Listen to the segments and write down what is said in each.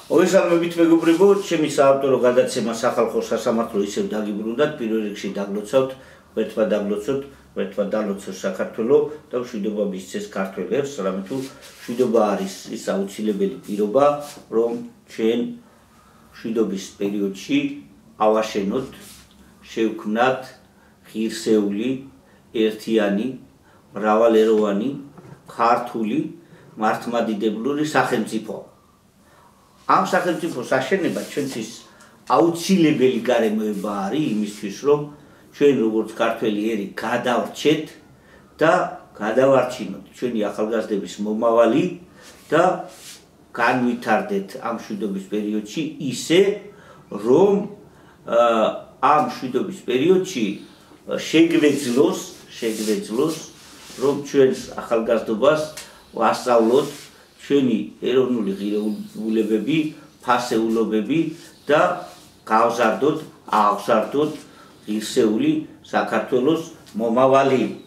მოგესალმებით მეგობრებო, ჩემი საავტორო გადაცემა სახალხო სასამართლო ისევ დაგიბრუნდათ, პირველ რიგში დაგლოცავთ, ერთმა დაგლოცოთ, ერთმა დალოცოს საქართველო და მშვიდობა მისცეს ქართველებს, რამე თუ მშვიდობა არის ის აუცილებელი პირობა, რომ ჩვენ მშვიდობის პერიოდში ავაშენოთ, შევქმნათ ღირსეული, ერთიანი, მრავალეროვანი, ქართული, მართლმადიდებლური სახელმწიფო. Am სახელმწიფოს აშენება ჩვენთვის აუცილებელი გარემოება არის იმისთვის, რომ ჩვენ როგორც ქართველი ერი გადავრჩეთ და გადავარჩინოთ ჩვენი ახალგაზრდების მომავალი და განვითარდეთ ამ მშვიდობის პერიოდში ისე, რომ ამ მშვიდობის პერიოდში შეგვეძლოს, რომ ჩვენს ახალგაზრდობას ვასწავლოთ ჩვენი ეროვნული ღირებულებები, ფასეულობები და გავზარდოთ ღირსეული საქართველოს მომავალი.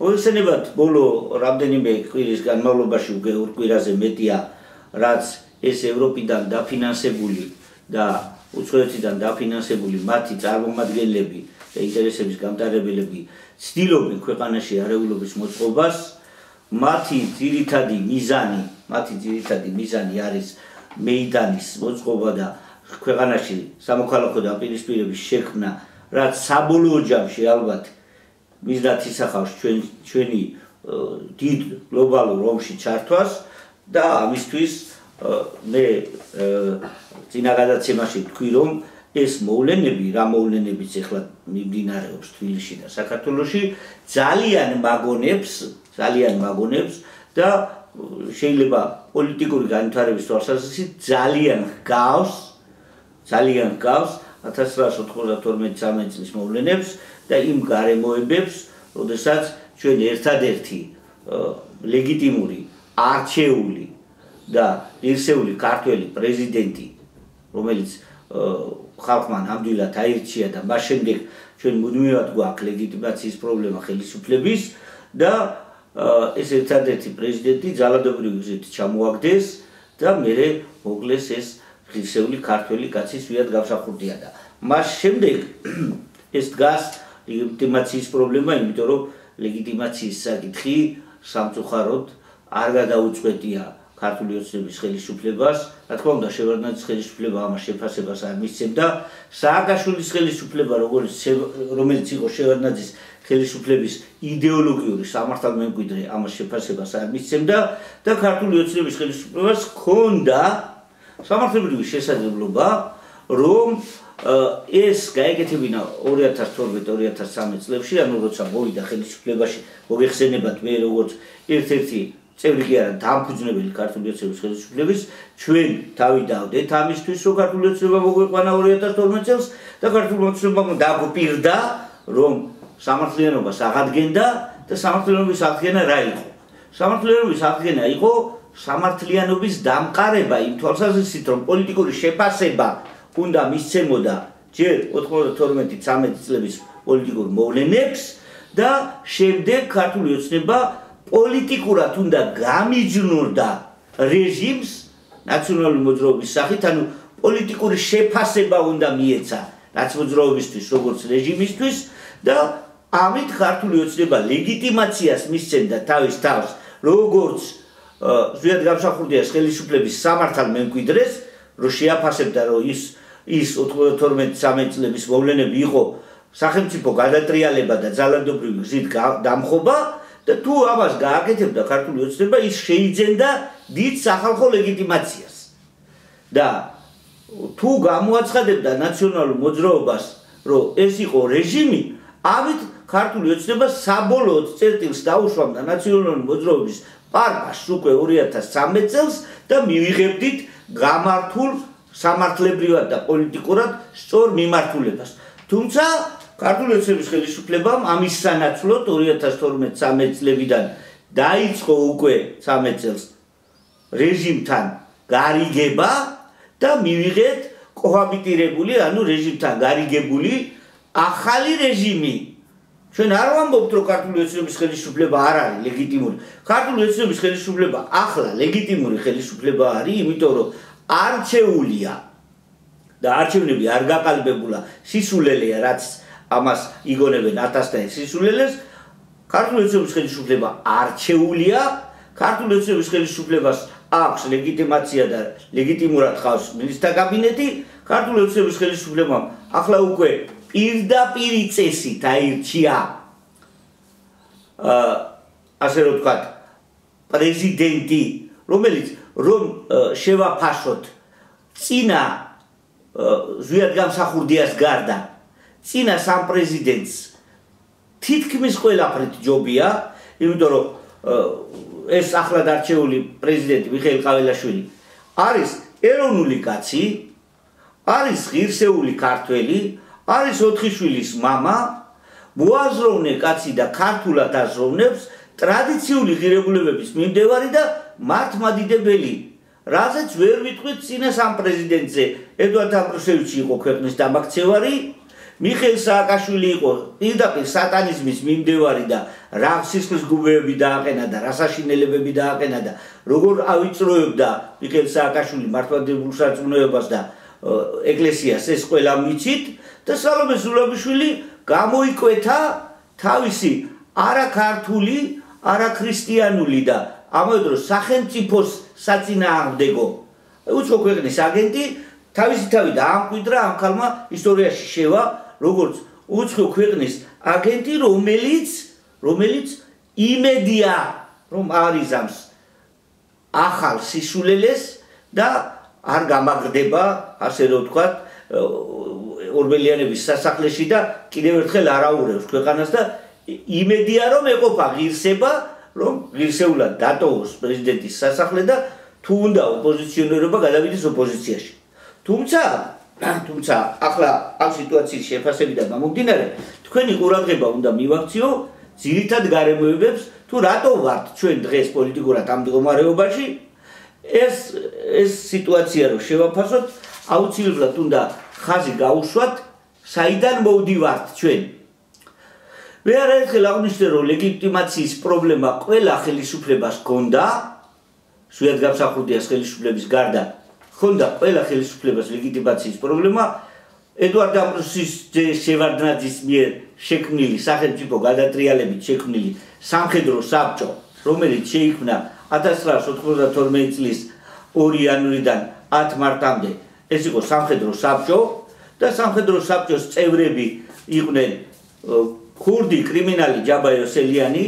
მოგესალმებით, ბოლო რამდენიმე კვირის განმავლობაში უკვე ორ კვირაზე მეტია, რაც ეს ევროპიდან დაფინანსებული და უცხოეთიდან დაფინანსებული მათი წარმომადგენლები და ინტერესების გამტარებელები ცდილობენ ქვეყანაში არეულობის მოწყობას. მათი ძირითადი მიზანი არის მეიდანის მოწყობა და ქვეყანაში სამოქალაქო დაპირისპირების შექმნა, რაც საბოლოო ჯამში ალბათ მიზნად ისახავს ჩვენი დიდ გლობალურ ომში ჩართვას და ამისთვის მე წინა გადაცემაში ვთქვი, რომ ეს მოვლენები, რა მოვლენებიც ახლა მიმდინარეობს თბილისში და საქართველოში, ძალიან მაგონებს და შეიძლება პოლიტიკური განვითარების თვალსაზრისით ძალიან გავს 1992 წლის მოვლენებს და იმ გარემოებებს, როდესაც ჩვენ ერთადერთი ლეგიტიმური, არჩეული და ღირსეული ქართველი პრეზიდენტი, რომელიც ხალხმა ნამდვილად აირჩია და მას შემდეგ ჩვენ მუდმივად გვაქვს ლეგიტიმაციის პრობლემა ხელისუფლების და ეს ერთადერთი პრეზიდენტი ძალადობრივი გზით ჩამოაგდეს და მერე მოგლეს ეს ღირსეული ქართველი კაცის ვიად გამსახურდია და მას შემდეგ ეს დგას ლეგიტიმაციის პრობლემა, იმიტომ რომ ლეგიტიმაციის საკითხი სამწუხაროდ არ გადაუწყვეტია ქართული ოცნების ხელისუფლებას. რა თქმა უნდა, შევარდნაძის ხელისუფლება ამას შეფასებას არ მისცემდა. სააკაშვილის ხელისუფლება, რომელიც იყო შევარდნაძის ხელისუფლების იდეოლოგიური სამართალმემკვიდრე, ამას შეფასებას არ მისცემდა და ქართული ოცნების ხელისუფლებას ჰქონდა სამართლებრივი შესაძლებლობა, რომ ეს გაეკეთებინა 2012-2013 წლებში, ანუ როცა მოვიდა ხელისუფლებაში, მოგეხსენებათ მე როგორც ერთ-ერთი წევრი კი არა, დამფუძნებელი ქართული ოცნების ხელისუფლების, ჩვენ თავი დავდეთ ამისთვის, რომ ქართული ოცნება მოგვეყვანა 2012 წელს და ქართული ოცნებამ დაგვპირდა, რომ სამართლიანობას აღადგენდა და სამართლიანობის აღდგენა რა იყო? სამართლიანობის აღდგენა იყო სამართლიანობის დამყარება იმ თვალსაზრისით, რომ პოლიტიკური შეფასება უნდა მისცემოდა ჯერ 92-13 წლების პოლიტიკურ მოვლენებს და შემდეგ ქართული ოცნება პოლიტიკურად უნდა გამიჯნურდა რეჟიმს ნაციონალური მოძრაობის სახით, ანუ პოლიტიკური შეფასება უნდა მიეცა ნაციონალიზმისთვის, როგორც რეჟიმისთვის და ამით ქართული ოცნება ლეგიტიმაციას მისცემდა თავის თავს, როგორც ზვიად გამსახურდიას ხელისუფლების სამართალმემკვიდრეს, რომ შეაფასებდა, რომ ის 92-13 წლების მოვლენები იყო სახელმწიფო გადატრიალება და ძალადობრივი გზით დამხობა და თუ ამას გააკეთებდა ქართული ოცნება, ის შეიძენდა დიდ სახალხო ლეგიტიმაციას. და თუ გამოაცხადებდა ნაციონალურ მოძრაობას, რომ ეს იყო რეჟიმი, ამით ქართული ოცნება საბოლოოდ წერტილს დაუშვამდა ნაციონალური მოძრაობის პარპაშს უკვე 2013 წელს და მივიღებდით გამართულ სამართლებრივად და პოლიტიკურად სწორ მიმართულებას. თუმცა ქართული ოცნების ხელისუფლებამ ამის სანაცვლოდ 2012-13 წლებიდან დაიწყო უკვე 13 წელს რეჟიმთან გარიგება და მივიღეთ კოჰაბიტირებული, ანუ რეჟიმთან გარიგებული ახალი რეჟიმი. ჩვენ არ ვამბობთ, რომ ქართული ოცნების ხელისუფლება არ არის ლეგიტიმური. ქართული ოცნების ხელისუფლება ახლა ლეგიტიმური ხელისუფლება არის, იმიტომ რომ არჩეულია და არჩევნები არ გაყალიბებულა სისულელეა, რაც ამას იგონებენ 1000-დან სისულელეს. ქართული ოცნების ხელისუფლება არჩეულია, ქართული ოცნების ხელისუფლებას აქვს ლეგიტიმაცია და ლეგიტიმურად ხავს მინისტრთა კაბინეტი. ქართული ოცნების ხელისუფლებამ ახლა უკვე პირდაპირი წესით აირჩია ასე რომ ვთქვათ პრეზიდენტი, რომელიც რომ შევაფასოთ წინა ზვიადგამსახურდიას გარდა წინა სამ პრეზიდენტს თითქმის ყველაფრით ჯობია, იმიტომ რომ ეს ახლად არჩეული პრეზიდენტი მიხეილ ყაველაშვილი არის ეროვნული კაცი, არის ღირსეული ქართველი, არის 4 შვილის მამა, მოაზროვნე კაცი და ქართულად აზროვნებს, ტრადიციული ღირებულებების მიმდევარი და მართლმადიდებელი, რაზეც ვერ ვიტყვით წინა სამ პრეზიდენტზე. ედვარდ ამბროსევიჩი იყო ქვეყნის დამაქცევარი, მიხეილ სააკაშვილი იყო პირდაპირ სატანიზმის მიმდევარი და რა სისხლის გუბეები დააყენა და რა საშინელებები დააყენა და როგორ ავიწროებდა მიხეილ სააკაშვილი მართლმადიდებელ სარწმუნოებას და ეკლესიას, ეს ყველა მიცით და სალომე ზურაბიშვილი გამოიკვეთა თავისი არაქართული, არაქრისტიანული და ამავე დროს სახელმწიფოს საწინააღმდეგო უცხო ქვეყნის აგენტი თავისი თავი დაამკვიდრა ამ ქალმა ისტორიაში შევა როგორც უცხო ქვეყნის აგენტი, რომელიც იმედია რომ არიზამს ახალ სისულელეს და არ გამაგრდება, ასე რომ ვთქვათ, ორბელიანების სასახლეში და კიდევ ერთხელ არაურევს ქვეყანას და იმედია რომ ეყოფა ღირსება, რომ ღირსეულად დატოვოს პრეზიდენტის სასახლე და თუ უნდა ოპოზიციონერობა გადავიდეს ოპოზიციაში. თუმცა ახლა ამ სიტუაციის შეფასებიდან გამომდინარე, თქვენი ყურადღება უნდა მივაქციო ძირითად გარემოებებს, თუ რატო ვართ ჩვენ დღეს პოლიტიკურად ამ მდგომარეობაში. ეს სიტუაცია რომ შევაფასოთ, აუცილებლად უნდა ხაზი გაუშვათ, საიდან მოვდივართ ჩვენ. მე არაერთხელ აღნიშნე, რომ ლეგიტიმაციის პრობლემა ყველა ხელისუფლებას ჰქონდა, ზვიადგამსახურდიას ხელისუფლების გარდა ჰქონდა ყველა ხელისუფლებას ლეგიტიმაციის პრობლემა. ედვარდ ამბროსის შევარდნაძის მიერ შექმნილი სახელმწიფო გადატრიალებით შექმნილი სამხედრო საბჭო, რომელიც შეიქმნა 1992 წლის 2 იანვრიდან 10 მარტამდე, ეს იყო სამხედრო საბჭო და სამხედრო საბჭოს წევრები იყვნენ ქურდი კრიმინალი ჯაბა იოსელიანი,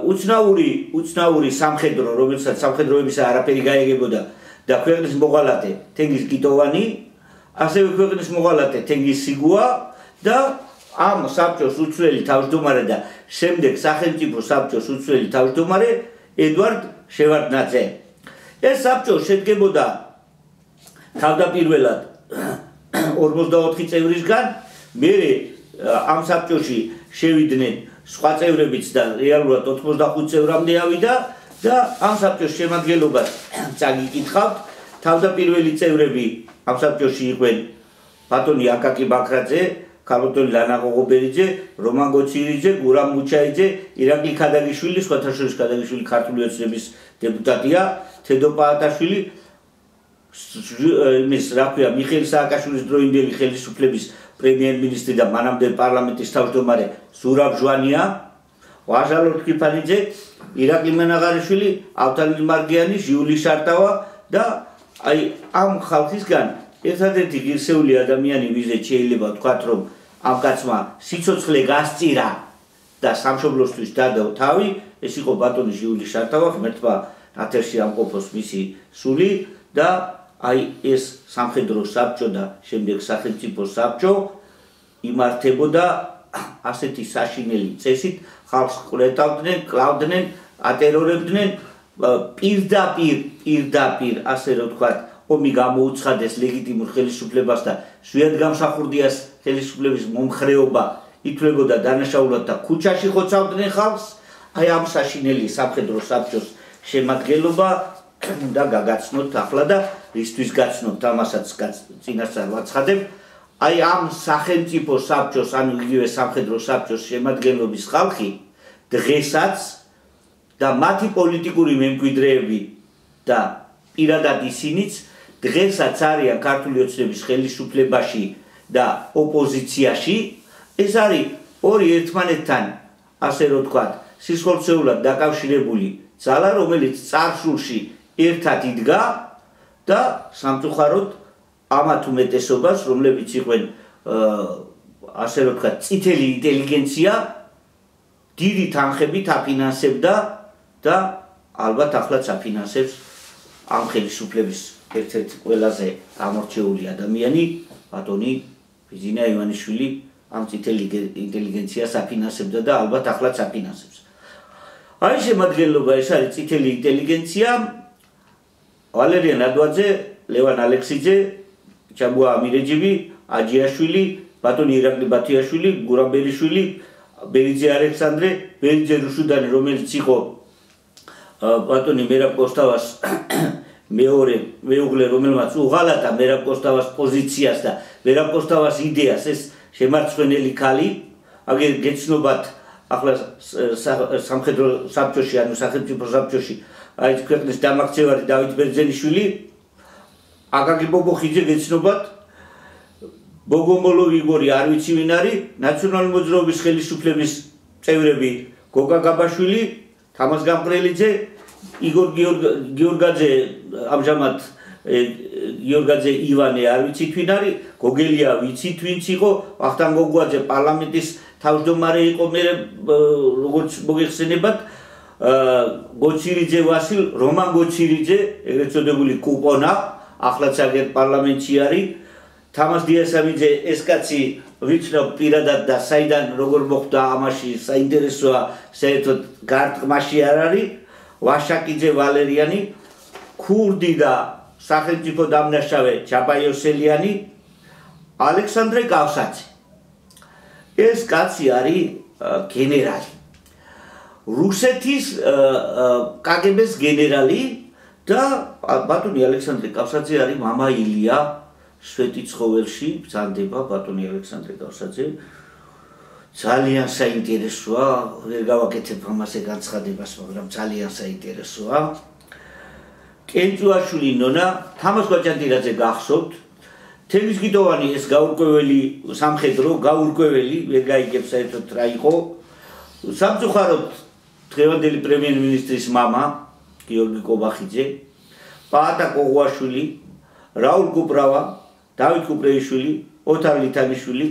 უცნაური სამხედრო, რომელსაც სამხედროებისა არაფერი გაეგებოდა და ქვეყნის მოღალატე თენგიზ კიტოვანი, ასევე ქვეყნის მოღალატე თენგიზ სიგუა და ამ საბჭოს უცვლელი თავმჯდომარე და შემდეგ სახელმწიფო საბჭოს უცვლელი თავმჯდომარე ედვარდ შევარდნაძე. ეს საბჭო შედგებოდა თავდაპირველად 44 წევრისგან, მერე ამ საბჭოში შევიდნენ სხვა წევრებიც და რეალურად 85 წევრამდე ავიდა და ამ საბჭოს შემადგენლობას წაგიკითხავთ. თავდაპირველი წევრები ამ საბჭოში იყვნენ ბატონი აკაკი ბაქრაძე, ქალბატონი ლანა ღოღობერიძე, რომან გოცირიძე, გურამ მუჩაიძე, ირაკლი ქადაგიშვილი, სხვათა შორის ქადაგიშვილი ქართული ოცნების დეპუტატია, თედო პაატაშვილი, მიხეილ სააკაშვილის დროინდელი ხელისუფლების პრემიერ-მინისტრი და მანამდე პარლამენტის თავმჯდომარე ზურაბ ჟვანია, ვაჟალ ორთქიფანიძე, ირაკლი მენაღარიშვილი, ავთანდილ მარგიანი, ჟიული შარტავა და ამ ხალხისგან ერთადერთი ღირსეული ადამიანი, ვიზეთ შეიძლება ვთქვათ, რომ ამ კაცმა სიცოცხლე გასწირა და სამშობლოსთვის დადო თავი, ეს იყო ბატონი ჟიული შარტავა, ღმერთმა ათერში ამყოფოს მისი სული და ეს სამხედრო საბჭო და შემდეგ სახელმწიფო საბჭო იმართებოდა ასეთი საშინელი წესით, ხალხს ყლეტავდნენ, კლავდნენ, ატერორებდნენ, პირდაპირ, ასე რომ ვთქვათ, ომი გამოუცხადეს ლეგიტიმურ ხელისუფლებას და ზვიადგამსახურდიას ხელისუფლების მომხრეობა ითვლებოდა დანაშაულად და ქუჩაში ხოცავდნენ ხალხს. ამ საშინელი სამხედრო საბჭოს შემადგენლობა უნდა გაგაცნოთ ახლა და რისთვის გაცნობთ, ამასაც წინასწარ ვაცხადებ. ამ სახელმწიფო საბჭოს, ანუ იგივე სამხედრო საბჭოს შემადგენლობის ხალხი დღესაც და მათი პოლიტიკური მემკვიდრეები და პირადად ისინიც დღესაც არიან ქართული ოცნების ხელისუფლებაში და ოპოზიციაში, ეს არის ორი ერთმანეთთან, ასე რომ ვთქვათ, სისხლცეულად დაკავშირებული ძალა, რომელიც წარსულში ერთად იდგა და სამწუხაროდ ამათ უმეტესობას, რომლებიც იყვნენ ასე რომ ვთქვათ, წითელი ინტელიგენცია დიდი თანხებით აფინანსებდა და ალბათ ახლაც აფინანსებს ამ ხელისუფლების ერთ-ერთი ყველაზე გამორჩეული ადამიანი, ბატონი ბიძინა ივანიშვილი ამ წითელი ინტელიგენციას აფინანსებდა და ალბათ ახლაც აფინანსებს. აი შემადგენლობა ეს არის წითელი ინტელიგენცია, ვალერიან ადვაძე, ლევან ალექსიძე, ჩაბუა ამირეჯიბი, აჯიაშვილი, ბატონი ირაკლი ბათიაშვილი, გურამ ბერიშვილი, ბერიძე ალექსანდრე, ბერიძე რუსუდანი, რომელიც იყო ბატონი მერაბ კოსტავას მეორე მეუღლე, რომელმაც უღალატა მერაბ კოსტავას პოზიციას და მერაბ კოსტავას იდეას ეს შემარცხვენელი ქალი, აგერ გეცნობათ ახლა სამხედრო საბჭოში, ანუ სახელმწიფო საბჭოში, აი ქვეყნის დამაქცევარი დავით ბერძენიშვილი, აკაკი ბობოხიძე გეცნობათ, ბოგომოლოვ იგორი არ ვიცი ვინ არის, ნაციონალური მოძრაობის ხელისუფლების წევრები, გოგა გაბაშვილი, თამაზ გამყრელიძე, იგორ გიორგაძე, ამჟამად გიორგაძე ივანე არ ვიცით ვინ არის, გოგელია ვიცით ვინც იყო, ვახტანგ გოგუაძე პარლამენტის თავმჯდომარე იყო, მე როგორც მოგეხსენებათ, გოჩირიძე ვასილ, რომან გოჩირიძე, ეგრეთ წოდებული კუპონა, ახლაც აგერ პარლამენტში არის, თამაზ დიასამიძე, ეს კაცი ვიცნობ პირადად და საიდან როგორ მოხვდა ამაში საინტერესოა, საერთოდ გარტყმაში არ არის, ვაშაკიძე ვალერიანი, ქურდი და სახელმწიფო დამნაშავე ჩაპაიოსელიანი, ალექსანდრე კავსაძე. ეს კაცი არის გენერალი. რუსეთის კგბ-ს გენერალი და ბატონი ალექსანდრე კავსაძე არის მამა ილია შვეტიცხოველში ბრძანდება ბატონი ალექსანდრე კავსაძე. ძალიან საინტერესოა, ვერ გავაკეთებ ამაზე განცხადებას, მაგრამ ძალიან საინტერესოა. კენჭუაშვილი ნონა, თამაზ კვაჭანტირაძე გახსოვთ, თემისგიტოვანი ეს გაურკვეველი სამხედრო, გაურკვეველი, ვერ გაიგებს საერთოდ რა იყო. სამწუხაროდ დღევანდელი პრემიერ-მინისტრის მამა, გიორგი კობახიძე, პაატა კოღუაშვილი, რაულ კუპრავა, დავით კუპრეიშვილი, ოთარ ლითანიშვილი,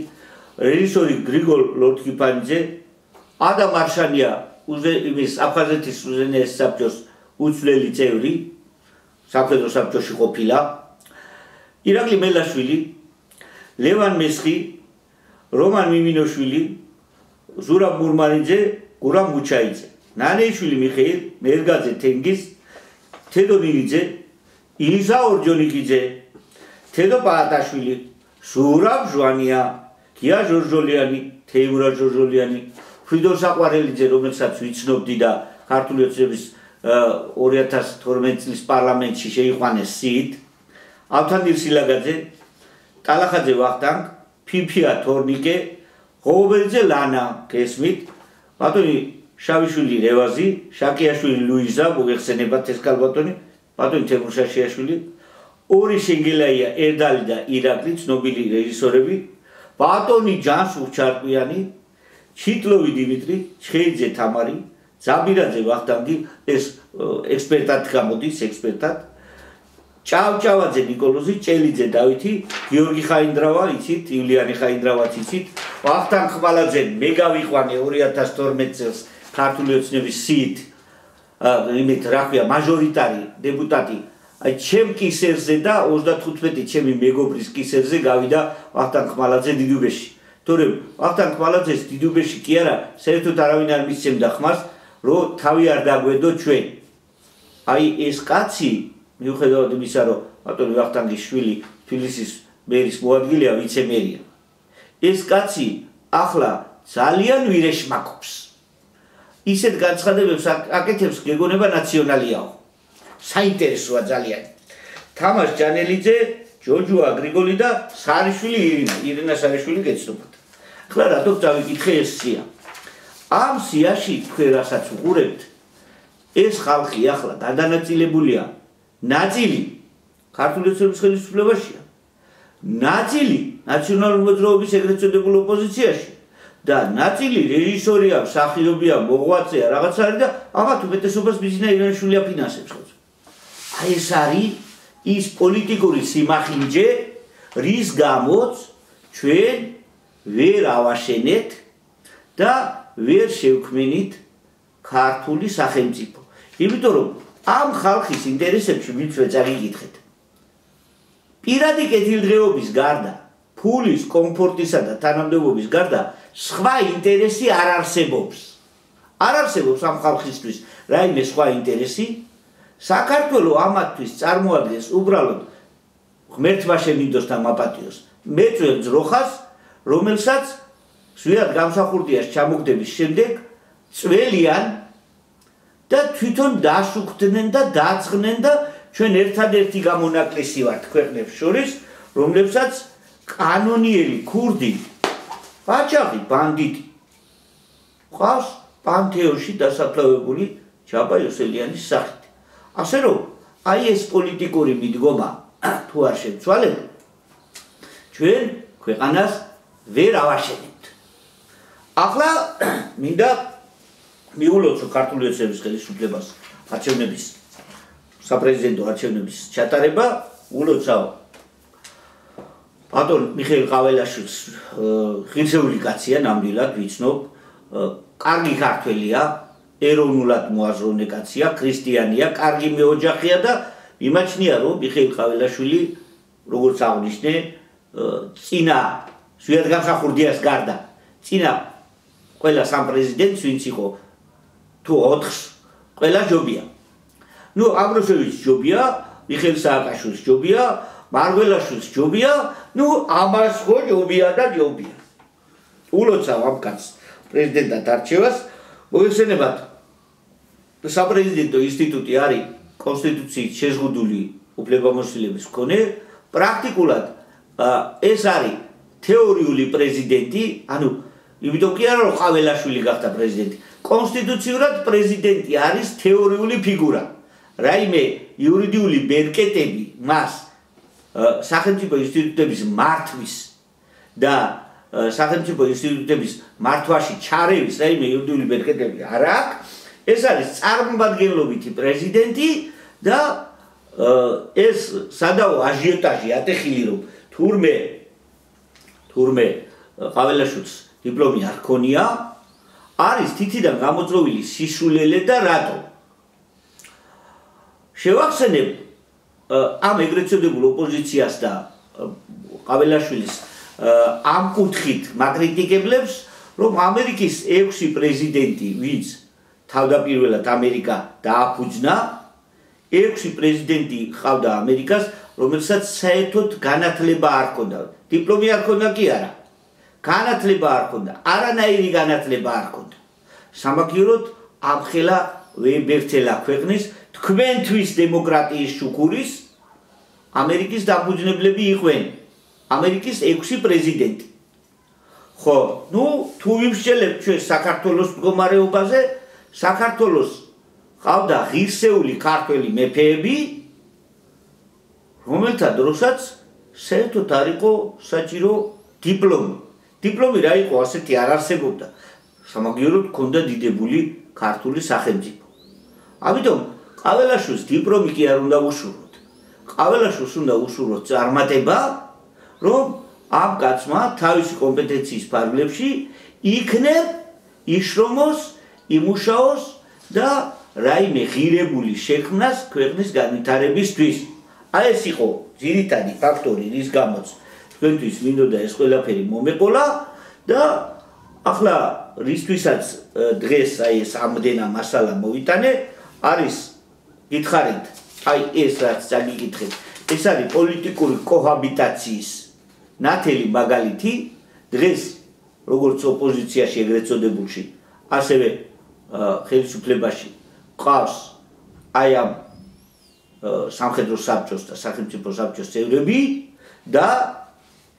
რეჟისორი გრიგოლ ლორთქიფანიძე, ადამ არშანია, იმის აფხაზეთის უზენაეს საბჭოს უცვლელი წევრი, სამხედრო საბჭოში ყოფილა, ირაკლი მელაშვილი, ლევან მესხი, რომან მიმინოშვილი, ზურაბ მურმარიძე, გურამ მუჩაიძე, ნანეიშვილი მიხეილ, მერგაძე თენგიზ, თედო ნინიძე, ილიზა ორჯონიკიძე, თედო პაატაშვილი, ზურაბ ჟვანია, გია ჟორჟოლიანი, თეიმურა ჟორჟოლიანი, ფრიდონ საყვარელიძე, რომელსაც ვიცნობდი და ქართული ოცნების 2012 წლის პარლამენტში შეიყვანეს სიით, ავთანდილ სილაგაძე, ტალახაძე ვახტანგ, ფიფია თორნიკე, ღობერძე ლანა გესმით, ბატონი შავიშვილი რევაზი, შაკიაშვილი ლუიზა, მოგეხსენებათ ეს კალბატონი, ბატონი თემურ შაშიაშვილი, ორი შენგელაია ერდალი და ირაკლი, ცნობილი რეჟისორები, ბატონი ჯანსუღ ჩარკვიანი, ჩიტლოვი დიმიტრი, ჩხეიძე თამარი, ზაბირაძე ვახტანგი, ეს ექსპერტად გამოდის, ექსპერტად, ჭავჭავაძე ნიკოლოზი, ჭელიძე დავითი, გიორგი ხაინდრავა, იცით, ივლიანი ხაინდრავაც იცით, ვახტანგ ხმალაძე მე გავიყვანე 2012 წელს ქართული ოცნების სიით, იმით რა ქვია, მაჟორიტარი დეპუტატი, აი ჩემ კისერზე და 35 ჩემი მეგობრის კისერზე გავიდა ვახტანგ ხმალაძე დიდუბეში. თორემ ვახტანგ ხმალაძეს დიდუბეში კი არა, საერთოდ არავინ არ მისცემდა ხმას, რომ თავი არ დაგვედო ჩვენ. აი ეს კაცი, მიუხედავად იმისა, რომ ბატონი ვახტანგის შვილი თბილისის მერის მოადგილეა, ვიცე-მერია. ეს კაცი ახლა ძალიან ვირეშმაკობს. ისეთ განცხადებებს აკეთებს, გეგონება ნაციონალიაო. საინტერესოა ძალიან. თამაშ ჯანელიძე, ჯოჯუა გრიგოლი და სარიშვილი ირინა სარიშვილი გეცნობათ. ახლა რატო დავიკითხე ეს სია? ამ სიაში თქვენ რასაც უყურებთ, ეს ხალხი ახლა გადანაწილებულია. ნაწილი ქართული ოცნების ხელისუფლებაშია. ნაწილი ნაციონალური მოძრაობის ეგრეთ წოდებულ ოპოზიციაში და ნაწილი რეჟისორია, მსახიობია, მოღვაწეა, რაღაც არის და ამათ უმეტესობას ბიზნა ირანიშვილი აფინანსებს. აი ეს არის ის პოლიტიკური სიმახინჯე, რის გამოც ჩვენ ვერ ავაშენეთ და ვერ შევქმნით ქართული სახელმწიფო. იმიტომ რომ ამ ხალხის ინტერესებში ვინც წაგიკითხეთ. პირადი კეთილდღეობის გარდა, ფულის, კომფორტისა და თანამდებობის გარდა სხვა ინტერესი არ არსებობს. არ არსებობს ამ ხალხისთვის რაიმე სხვა ინტერესი. საქართველო ამათთვის წარმოადგენს უბრალოდ ღმერთმა შემინდოს და მაპატიოს მეწველ ძროხას, რომელსაც ზვიად გამსახურდიას ჩამოგდების შემდეგ წველიან და თვითონ დაშუქდნენ და დაწყდნენ და ჩვენ ერთადერთი გამონაკლისი ვართ ქვეყნებს შორის, რომლებსაც კანონიერი ქურდი ყაჩაღი ბანდიტი ყავს პანთეონში დასაფლავებული ჯაბა იოსელიანის სახით. ასე რომ აი ეს პოლიტიკური მიდგომა თუ არ შევცვალეთ, ჩვენ ქვეყანას ვერ ავაშენებთ. ახლა მინდა მიულოცო ქართული ოცნების ხელისუფლებას არჩევნების საპრეზიდენტო არჩევნების ჩატარება. ულოცავ ბატონ მიხეილ ყაველაშვილს, ღირსეული კაცია, ნამდვილად ვიცნობ, კარგი ქართველია, ეროვნულად მოაზროვნე კაცია, ქრისტიანია, კარგი მეოჯახია და იმაჩნია რომ მიხეილ ყაველაშვილი როგორც აღნიშნე წინა ზვიად გამსახურდიას გარდა წინა ყველა სამ პრეზიდენტს ვინც იყო თუ 4-ს ყველა ჯობია. ნუ აბროშევიჩს ჯობია, მიხეილ სააკაშვილს ჯობია, მარგველაშვილს ჯობია, ნუ ამას ხო ჯობია და ჯობია. ულოცავ ამ კაცს პრეზიდენტად არჩევას. მოიხსენებათ საპრეზიდენტო ინსტიტუტი არის კონსტიტუციით შეზღუდული უფლებამოსილების მქონე. პრაქტიკულად ეს არის თეორიული პრეზიდენტი, ანუ იმიტომ კი არა რომ ყაველაშვილი გახდა პრეზიდენტი. კონსტიტუციურად პრეზიდენტი არის თეორიული ფიგურა. რაიმე იურიდიული ბერკეტები მას სახელმწიფო ინსტიტუტების მართვის და სახელმწიფო ინსტიტუტების მართვაში ჩარევის რაიმე იურიდიული ბერკეტები არ აქვს. ეს არის წარმომადგენლობითი პრეზიდენტი და ეს სადაო აჟიოტაჟი ატეხილი რომ თურმე ყაველაშვილს დიპლომი არ ქონია, არის თითიდან გამოწვეული სისულელე და რატო. შევახსენებ ამ ეგრეთ წოდებულ ოპოზიციას და ყაველაშვილის ამ კუთხით მაკრიტიკებლებს, რომ ამერიკის 6 პრეზიდენტი, ვინც თავდაპირველად ამერიკა დააფუძნა, 6 პრეზიდენტი ყავდა ამერიკას, რომელსაც საერთოდ განათლება არ ჰქონდა. დიპლომი არ ჰქონდა კი არა. განათლება არ ჰქონდა, არანაირი განათლება არ ჰქონდა. სამაგიეროდ ამხელა ვებერთელა ქვეყნის თქვენთვის დემოკრატიის შუქურის ამერიკის დაფუძნებლები იყვნენ. ამერიკის 6 პრეზიდენტი. ხო, ნუ თუ ვიმსჯელებთ ჩვენ საქართველოს მდგომარეობაზე, საქართველოს ყავდა ღირსეული ქართველი მეფეები, რომელთა დროსაც საერთოდ არ იყო საჭირო დიპლომი. დიპლომი რა იყო, ასეთი არ არსებობდა. სამაგიეროდ ჰქონდა დიდებული ქართული სახელმწიფო. ამიტომ ყაველაშვილს დიპლომი კი არ უნდა უშურვოთ. ყაველაშვილს უნდა უშურვოთ წარმატება, რომ ამ კაცმა თავისი კომპეტენციის ფარგლებში იქნებ იშრომოს, იმუშაოს და რაიმე ღირებული შექმნას ქვეყნის განვითარებისთვის. აი ეს იყო ძირითადი ფაქტორი, რის გამოც თქვენთვის მინდოდა ეს ყველაფერი მომეყოლა და ახლა რისთვისაც დღეს აი ეს ამდენა მასალა მოვიტანე, არის გითხარით, აი ეს რაც წაგიკითხეთ, ეს არის პოლიტიკური კოჰაბიტაციის ნათელი მაგალითი. დღეს როგორც ოპოზიციაში ეგრეთ წოდებულში, ასევე ხელისუფლებაში ყავს აი ამ სამხედრო საბჭოს და სახელმწიფო საბჭოს წევრები და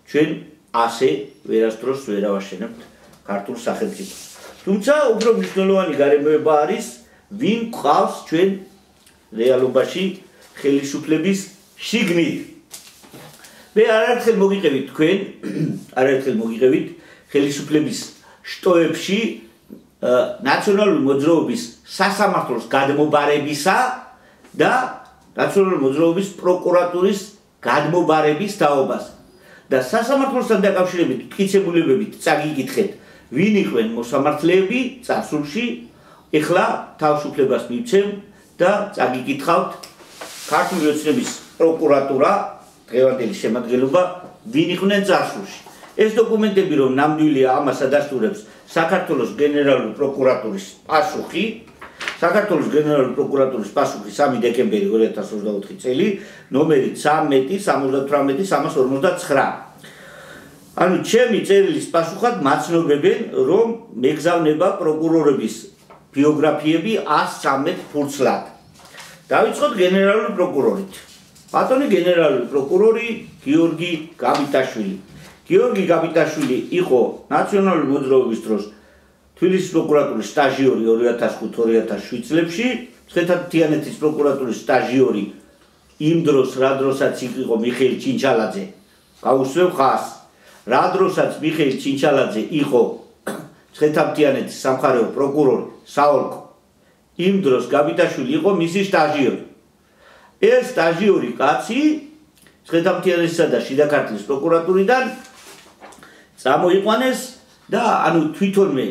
ჩვენ ასე ვერასდროს ვერ ავაშენებთ ქართულ სახელმწიფოს. თუმცა უფრო მნიშვნელოვანი გარემოება არის, ვინ ყავს ჩვენ რეალობაში ხელისუფლების შიგნით. მე არაერთხელ მოგიყევით თქვენ, არაერთხელ მოგიყევით ხელისუფლების შტოებში ნაციონალური მოძრაობის სასამართლოს გადმობარებისა და ნაციონალური მოძრაობის პროკურატურის გადმობარების თაობას. და სასამართლოსთან დაკავშირებით მტკიცებულებებით წაგიკითხეთ, ვინ იყვნენ მოსამართლეები წარსულში, ეხლა თავისუფლებას მივცემ და წაგიკითხავთ ქართული ოცნების პროკურატურა, დღევანდელი შემადგენლობა, ვინ იყვნენ წარსულში. ეს დოკუმენტები რომ ნამდვილია ამას ადასტურებს საქართველოს გენერალური პროკურატურის პასუხი, საქართველოს გენერალური პროკურატურის პასუხი 3 დეკემბერი 2024 წელი, ნომერი 13-78-359. ანუ ჩემი წერილის პასუხად მაცნობებენ, რომ მეგზავნება პროკურორების ბიოგრაფიები 113 ფურცლად. დავიწყოთ გენერალური პროკურორით. ბატონი გენერალური პროკურორი გიორგი გაბიტაშვილი. გიორგი გაბიტაშვილი იყო ნაციონალური მოძრაობის დროს თბილისის პროკურატურის სტაჟიორი 2005-2007 წლებში, მცხეთა-მთიანეთის პროკურატურის სტაჟიორი იმ დროს, რა დროსაც იყო მიხეილ ჩინჩალაძე. გავუსვევ ხაზს. რა დროსაც მიხეილ ჩინჩალაძე იყო მცხეთა-მთიანეთის სამხარეო პროკურორი საოლქო, იმ დროს გაბიტაშვილი იყო მისი სტაჟიორი. ეს სტაჟიორი კაცი მცხეთა-მთიანეთისა და შიდა ქართლის პროკურატურიდან წამოიყვანეს და ანუ თვითონვე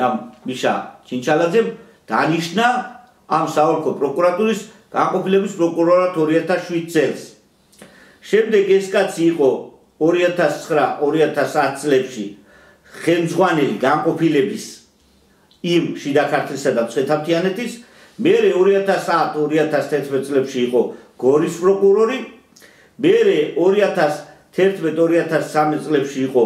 ამ მიშა ჩინჩალაძემ დანიშნა ამ საოლქო პროკურატურის განყოფილების პროკურორად 2007 წელს. შემდეგ ეს კაცი იყო 2009-2010 წლებში ხელმძღვანელი განყოფილების იმ შიდა ქართლისა და მცხეთა-მთიანეთის, მერე 2010-2011 წლებში იყო გორის პროკურორი, მერე 2011-2013 წლებში იყო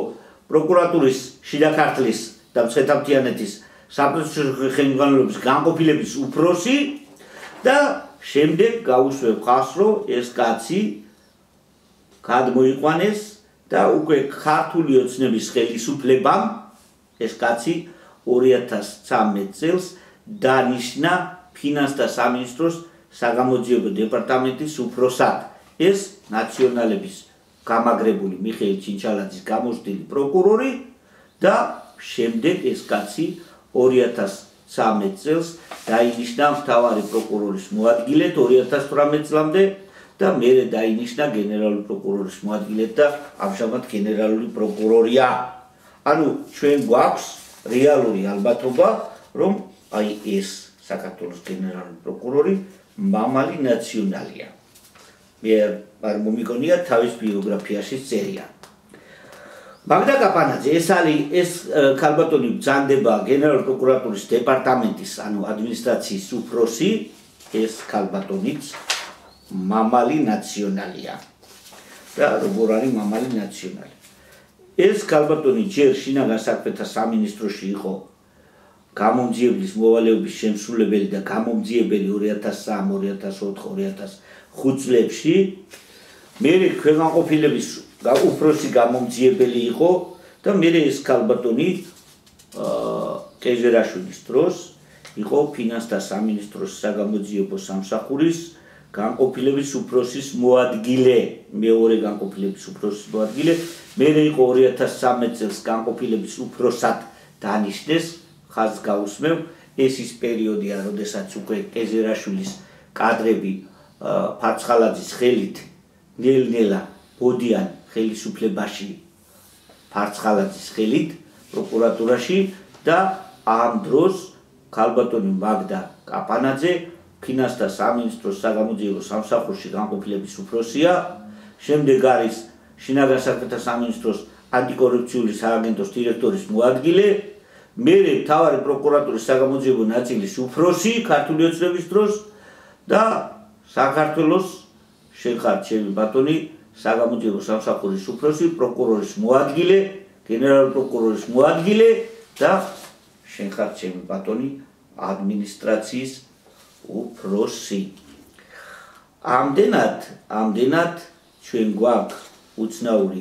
პროკურატურის შიდა ქართლის და მცხეთა-მთიანეთის საპროცესო ხელმძღვანელობის განყოფილების უფროსი და შემდეგ გავუსვევ ხაზს, რომ ეს კაცი გადმოიყვანეს და უკვე ქართული ოცნების ხელისუფლებამ ეს კაცი 2013 წელს დანიშნა ფინანსთა სამინისტროს საგამოძიებო დეპარტამენტის უფროსად. ეს ნაციონალების გამაგრებული მიხეილ ჩინჩალაძის გამოცდილი პროკურორი და შემდეგ ეს კაცი 2013 წელს დაინიშნა მთავარი პროკურორის მოადგილედ 2018 წლამდე და მერე დაინიშნა გენერალური პროკურორის მოადგილედ და ამჟამად გენერალური პროკურორია. ანუ ჩვენ გვაქვს რეალური ალბათობა, რომ აი ეს საქართველოს გენერალური პროკურორი მამალი ნაციონალია. მე არ მომიგონია თავის ბიოგრაფიაში წერია. მაგდა კაპანაძე ეს ქალბატონი ბრძანდება გენერალური პროკურატურის დეპარტამენტის, ანუ ადმინისტრაციის უფროსი, ეს ქალბატონიც მამალი ნაციონალია. და როგორ არის მამალი ნაციონალი? ეს ქალბატონი ჯერ შინაგან საქმეთა სამინისტროში იყო გამომძიებლის მოვალეობის შემსრულებელი და გამომძიებელი 2003-2004-2005 წლებში, მერე ქვემანყოფილების უფროსი გამომძიებელი იყო და მერე ეს ქალბატონი კეჟერაშვილის დროს იყო ფინანსთა სამინისტროს საგამოძიებო სამსახურის განყოფილების უფროსის მოადგილე, მეორე განყოფილების უფროსის მოადგილე, მერე იყო 2013 წელს განყოფილების უფროსად დანიშნეს, ხაზს გავუსმევ, ეს ის პერიოდია, როდესაც უკვე კეჟერაშვილის კადრები ფარცხალაძის ხელით ნელ-ნელა ბოდიან ხელისუფლებაში ფარცხალაძის ხელით პროკურატურაში და ამ დროს ქალბატონი მაგდა კაპანაძე ფინანსთა სამინისტროს საგამოძიებო სამსახურში განყოფილების უფროსია, შემდეგ არის შინაგან საქმეთა სამინისტროს ანტიკორუფციული სააგენტოს დირექტორის მოადგილე, მერე მთავარი პროკურატურის საგამოძიებო ნაწილის უფროსი ქართული ოცნების დროს და საქართველოს შეხარ ჩემი ბატონი საგამოძიებო სამსახურის უფროსი, პროკურორის მოადგილე, გენერალური პროკურორის მოადგილე და შეხარ ჩემი ბატონი ადმინისტრაციის უფროსი. ამდენად ჩვენ გვაქვს უცნაური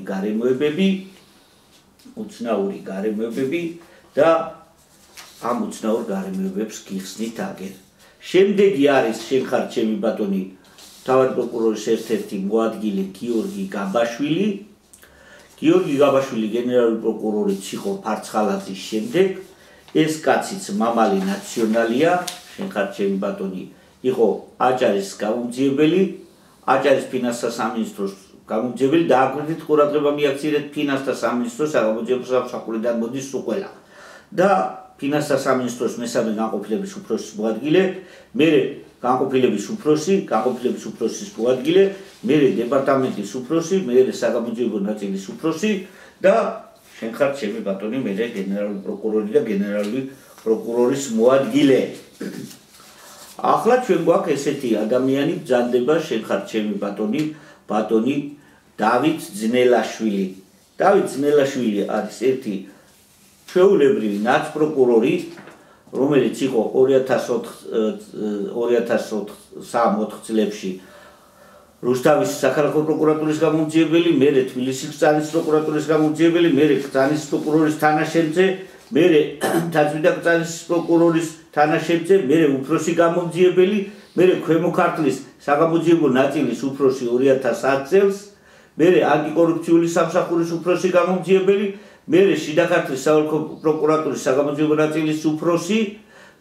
გარემოებები და ამ უცნაურ გარემოებებს გიხსნით აგერ. შემდეგი არის შეხარ ჩემი ბატონი თავად პროკურორის ერთ-ერთი მოადგილე გიორგი გაბაშვილი. გიორგი გაბაშვილი გენერალური პროკურორიც იყო ფარცხალაძის შემდეგ. ეს კაციც მამალი ნაციონალია, შენ ხარ ჩემი ბატონი, იყო აჭარის გამომძიებელი, აჭარის ფინანსთა სამინისტროს გამომძიებელი და აკვირდით ყურადღება მიაქციეთ ფინანსთა სამინისტროს საგამოძიებო სამსახურიდან მოდის უყველა. და ფინანსთა სამინისტროს მესამე განყოფილების უფროსის მოადგილე, მერე განყოფილების უფროსის მოადგილე, მერე დეპარტამენტის უფროსი, მერე საგამოძიებო ნაწილის უფროსი და შენ ხარ ჩემი ბატონი, მერე გენერალური პროკურორი და გენერალური პროკურორის მოადგილე. ახლა ჩვენ გვაქვს ესეთი ადამიანი ბრძანდება, შენ ხარ ჩემი ბატონი დავით ძნელაშვილი. დავით ძნელაშვილი არის ერთი ჩვეულებრივი ნაცპროკურორი, რომელიც იყო 2003-2004 წლებში რუსთავის საქალაქო პროკურატურის გამომძიებელი, მერე თბილისის კრძალის პროკურატურის გამომძიებელი, მერე კრძალის პროკურორის თანაშემწე, მერე თაცბიდა კრძალის პროკურორის თანაშემწე, მერე უფროსი გამომძიებელი, მერე ქვემო ქართლის საგამოძიებო ნაწილის უფროსი 2010 წელს, მერე ანტიკორუფციული სამსახურის უფროსი გამომძიებელი, მერე შიდა ქართლის საოლქო პროკურატურის საგამოძიებო ნაწილის უფროსი,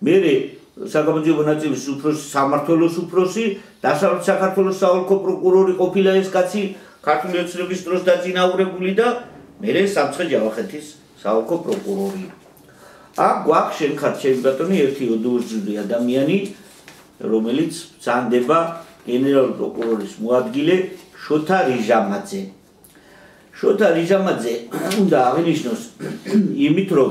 მერე საგამოძიებო ნაწილის უფროსი სამმართველოს უფროსი, დასავლეთ საქართველოს საოლქო პროკურორი ყოფილა ეს კაცი, ქართული ოცნების დროს დაწინაურებული და მერე სამცხე-ჯავახეთის საოლქო პროკურორი. აქ გვაქვს შენ ხარ ჩემი ბატონი ერთი ოდურზული ადამიანი, რომელიც ბრძანდება გენერალური პროკურორის მოადგილე შოთა რიჟამაძე. შოთა რიჟამაძე უნდა აღინიშნოს იმით, რომ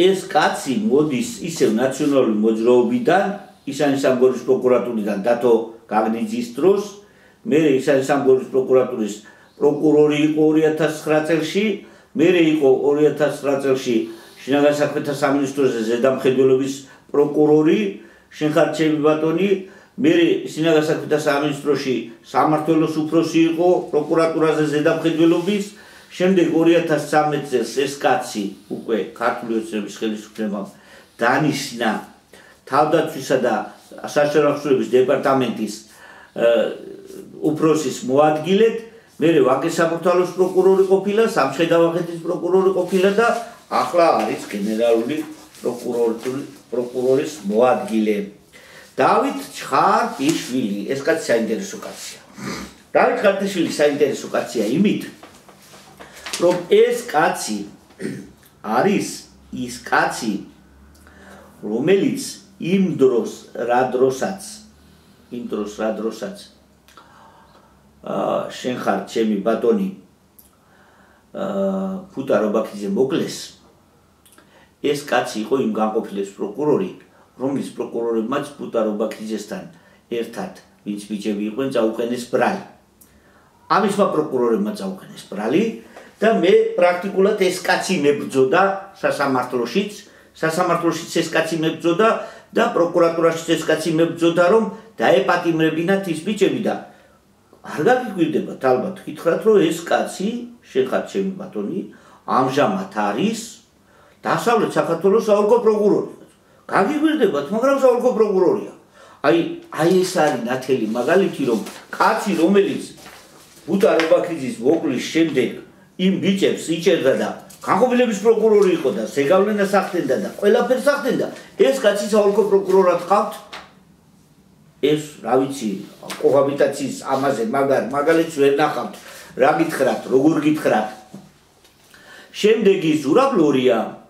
ეს კაცი მოდის ისევ ნაციონალური მოძრაობიდან, ისანი-სამგორის პროკურატურიდან დათო გაგნიძის დროს, მერე ისანი-სამგორის პროკურატურის პროკურორი იყო 2009 წელში, მერე იყო 2009 წელში შინაგან საქმეთა სამინისტროზე ზედამხედველობის პროკურორი, შენ ხარ ჩემი ბატონი, მერე შინაგან საქმეთა სამინისტროში სამმართველოს უფროსი იყო პროკურატურაზე ზედამხედველობის, შემდეგ 2013 წელს ეს კაცი უკვე ქართული ოცნების ხელისუფლებამ დანიშნა თავდაცვისა და საშუალო ახსოვების დეპარტამენტის უფროსის მოადგილედ, მერე ვაკის სამართალოს პროკურორი ყოფილა, სამცხე-ჯავახეთის პროკურორი ყოფილა და ახლა არის გენერალური პროკურორის მოადგილე. დავით ჩხარტიშვილი, ეს კაცი საინტერესო კაცია. დავით ჩხარტიშვილი საინტერესო კაცია იმით, რომ ეს კაცი არის ის კაცი, რომელიც იმ დროს რა დროსაც შენ ხარ ჩემი ბატონი ფუტა რობაქიძე მოკლეს, ეს კაცი იყო იმ განყოფილების პროკურორი, რომლის პროკურორებმაც ფუტა რობაქიძესთან ერთად ვინც ბიჭები იყვნენ წაუყენეს ბრალი. ამისმა პროკურორებმა წაუყენეს ბრალი და მე პრაქტიკულად ეს კაცი მებრძოდა სასამართლოშიც ეს კაცი მებრძოდა და პროკურატურაშიც ეს კაცი მებრძოდა, რომ დაეპატიმრებინათ ის ბიჭები და არ გაგიგვირდებათ ალბათ გითხრათ, რომ ეს კაცი, შენ ხარ ჩემი ბატონი, ამჟამად არის დასავლეთ საქართველოს საოლქო პროკურორი. გაგიგვირდებათ, მაგრამ საოლქო პროკურორია. აი ეს არის ნათელი მაგალითი, რომ კაცი, რომელიც ფუტა რობაქიძის მოკლის შემდეგ იმ ბიჭებს იჭერდა და განყოფილების პროკურორი იყო და ზეგავლენას ახდენდა და ყველაფერს ახდენდა, ეს კაცი საოლქო პროკურორად ყავთ. ეს რა ვიცი, კოჰაბიტაციის ამაზე მაგალითს ვერ ნახავთ, რა გითხრათ, როგორ გითხრათ. შემდეგი ზურაბ ლორია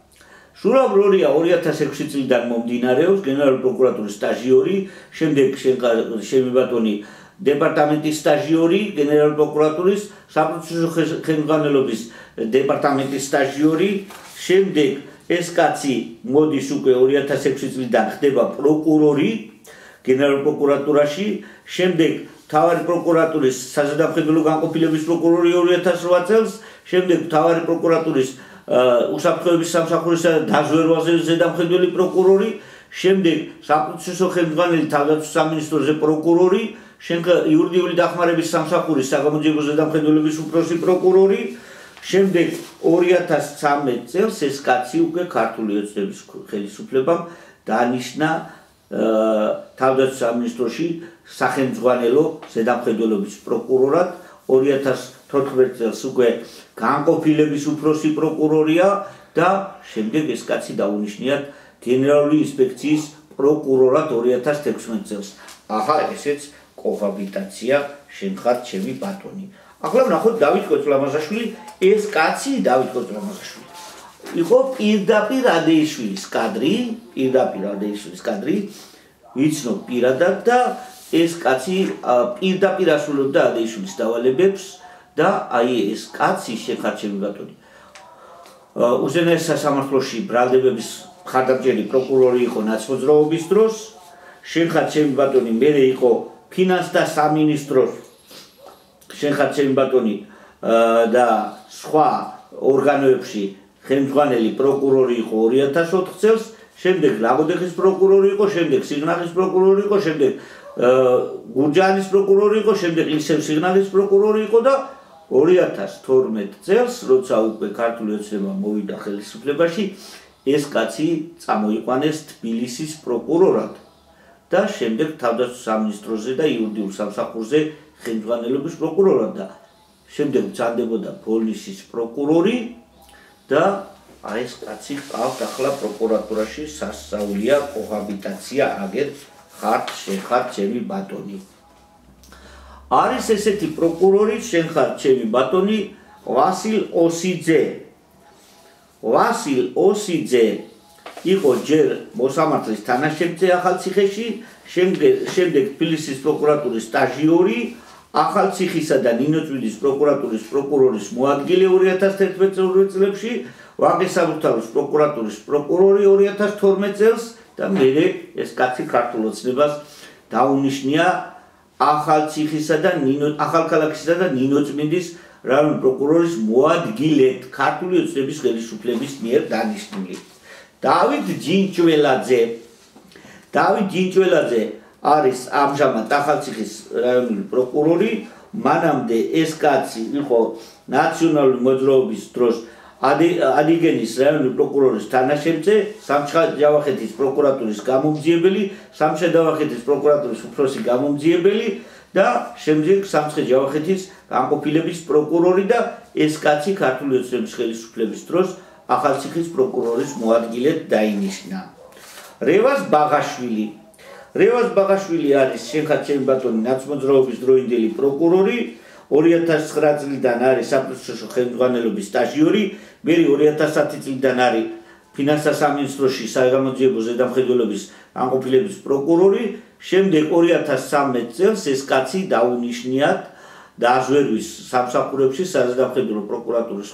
2006 წლიდან მომდინარეობს, გენერალური პროკურატურის სტაჟიორი, შემდეგ შენი ბატონი დეპარტამენტის სტაჟიორი, გენერალური პროკურატურის საპროცესო ხელმძღვანელობის დეპარტამენტის სტაჟიორი, შემდეგ ეს კაცი მოდის უკვე 2006 წლიდან ხდება პროკურორი გენერალურ პროკურატურაში, შემდეგ მთავარი პროკურატურის საზედამხედველო განყოფილების პროკურორი 2008 წელს, შემდეგ მთავარი პროკურატურის უსაფრთხოების სამსახურისა და დაზვერვაზე ზედამხედველი პროკურორი, შემდეგ საპროცესო ხელმძღვანელი თავდაცვის სამინისტროზე პროკურორი, იურიდიული დახმარების სამსახურის საგამოძიებო ზედამხედველების უფროსი პროკურორი, შემდეგ 2013 წელს ეს კაცი უკვე ქართული ოცნების ხელისუფლებამ დანიშნა თავდაცვის სამინისტროში სახელმძღვანელო ზედამხედველობის პროკურორად 2014 წელს უკვე განყოფილების უფროსი პროკურორია და შემდეგ ეს კაცი დაუნიშნიათ გენერალური ინსპექციის პროკურორად 2016 წელს. ახლა ესეც კოჰაბიტაცია შენ ხარ ჩემი ბატონი. ახლა ვნახოთ დავით კოწლამაზაშვილი, ეს კაცი დავით კოწლამაზაშვილი იყო პირდაპირ ადეიშვილის კადრი, ვიცნობ პირადად და ეს კაცი პირდაპირ ასრულებდა ადეიშვილის დავალებებს და აი ეს კაცი შენ ხარ ჩემი ბატონი. უზენაეს სასამართლოში ბრალდებების მხარდამჭერი პროკურორი იყო ნაცმოძრაობის დროს, შენ ხარ ჩემი ბატონი მერე იყო ფინანსთა სამინისტროს შენ ხარ ჩემი ბატონი და სხვა ორგანოებში ხელმძღვანელი პროკურორი იყო 2004 წელს, შემდეგ ლაგოდეხის პროკურორი იყო, შემდეგ სიღნაღის პროკურორი იყო, შემდეგ გურჯაანის პროკურორი იყო, შემდეგ ისევ სიღნაღის პროკურორი იყო და 2012 წელს, როცა უკვე ქართული ოცნება მოვიდა ხელისუფლებაში, ეს კაცი წამოიყვანეს თბილისის პროკურორად და შემდეგ თავდაცვის სამინისტროზე და იურიდიულ სამსახურზე ხელმძღვანელობის პროკურორად და შემდეგ ბრძანდებოდა ბოლნისის პროკურორი და აი ეს კაცი ყავთ ახლა პროკურატურაში სასწაულია კოჰაბიტაცია აგერ შენ ხარ ჩემი ბატონი. არის ესეთი პროკურორი შენ ხარ ჩემი ბატონი ვასილ ოსიძე იყო ჯერ მოსამართლის თანაშემწე ახალციხეში, შემდეგ თბილისის პროკურატურის სტაჟიორი, ახალციხისა და ნინოწმინდის პროკურატურის პროკურორის მოადგილე 2011 წლებში, ვაკის საბურთალოს პროკურატურის პროკურორი 2012 წელს და მერე ეს კაცი ქართულ ოცნებას დაუნიშნია ახალქალაქისა და ნინოწმინდის რაიონული პროკურორის მოადგილედ ქართული ოცნების ხელისუფლების მიერ დანიშნული. დავით ჯინჭველაძე არის ამჟამად ახალციხის რაიონული პროკურორი, მანამდე ეს კაცი იყო ნაციონალური მოძრაობის დროს ადიგენის რაიონული პროკურორის თანაშემწე, სამცხე-ჯავახეთის პროკურატურის გამომძიებელი, სამცხე-ჯავახეთის პროკურატურის უფროსი გამომძიებელი და შემდეგ სამცხე-ჯავახეთის განყოფილების პროკურორი და ეს კაცი ქართული ოცნების ხელისუფლების დროს ახალციხის პროკურორის მოადგილედ დაინიშნა. რევაზ ბაღაშვილი არის შენ ხარ ჩემი ბატონი ნაცმოძრაობის დროინდელი პროკურორი, 2009 წლიდან არის საპროცესო ხელმძღვანელობის სტაჟიორი, მერე 2010 წლიდან არის ფინანსთა სამინისტროში საგამოძიებო ზედამხედველობის განყოფილების პროკურორი, შემდეგ 2013 წელს ეს კაცი დაუნიშნიათ დაზვერვის სამსახურებში საზედამხედველო პროკურატურის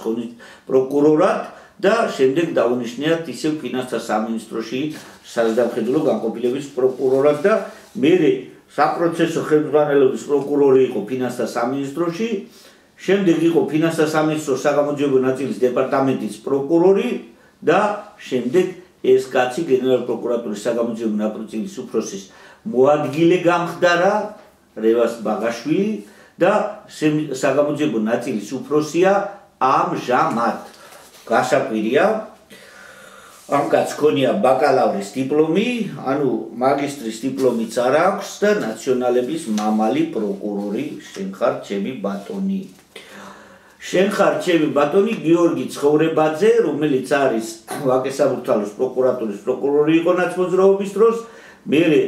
პროკურორად და შემდეგ დაუნიშნიათ ისევ ფინანსთა სამინისტროში საზედამხედველო განყოფილების პროკურორად და მერე საპროცესო ხელმძღვანელობის პროკურორი იყო ფინანსთა სამინისტროში, შემდეგ იყო ფინანსთა სამინისტროს საგამოძიებო ნაწილის დეპარტამენტის პროკურორი და შემდეგ ეს კაცი გენერალური პროკურატურის საგამოძიებო ნაწილის უფროსის მოადგილე გამხდარა რევაზ ბაღაშვილი და საგამოძიებო ნაწილის უფროსია ამჟამად. გასაკვირია, ამ კაცს ჰქონია ბაკალავრის დიპლომი, ანუ მაგისტრის დიპლომიც არ აქვს და ნაციონალების მამალი პროკურორი შენ ხარ ჩემი ბატონი. შენ ხარ ჩემი ბატონი გიორგი ცხოვრებაძე, რომელიც არის ვაკის საბურთალოს პროკურატურის პროკურორი იყო ნაცმოძრაობის დროს, მერე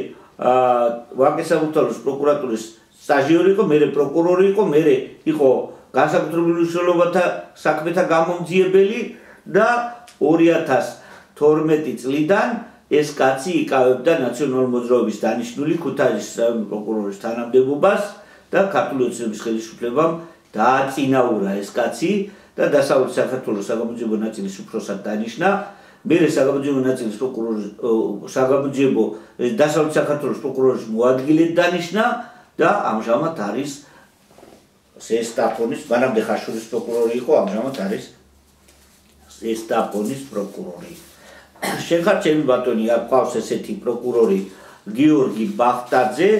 ვაკის საბურთალოს პროკურატურის სტაჟიორი იყო, მერე პროკურორი იყო, მერე იყო განსაკუთრებული მნიშვნელობათა საქმეთა გამომძიებელი და 2012 წლიდან ეს კაცი იკავებდა ნაციონალური მოძრაობის დანიშნული ქუთაისის რაიონული პროკურორის თანამდებობას და ქართული ოცნების ხელისუფლებამ დააწინაურა ეს კაცი და დასავლეთ საქართველოს საგამოძიებო ნაწილის უფროსად დანიშნა, მერე საგამოძიებო ნაწილის დასავლეთ საქართველოს პროკურორის მოადგილედ დანიშნა და ამჟამად არის ზესტაფონის, მანამდე ხაშურის პროკურორი იყო, ამჟამად არის ზესტაფონის პროკურორი. შენ ხარ ჩემი ბატონი, აქ ყავს ესეთი პროკურორი გიორგი ბახტაძე,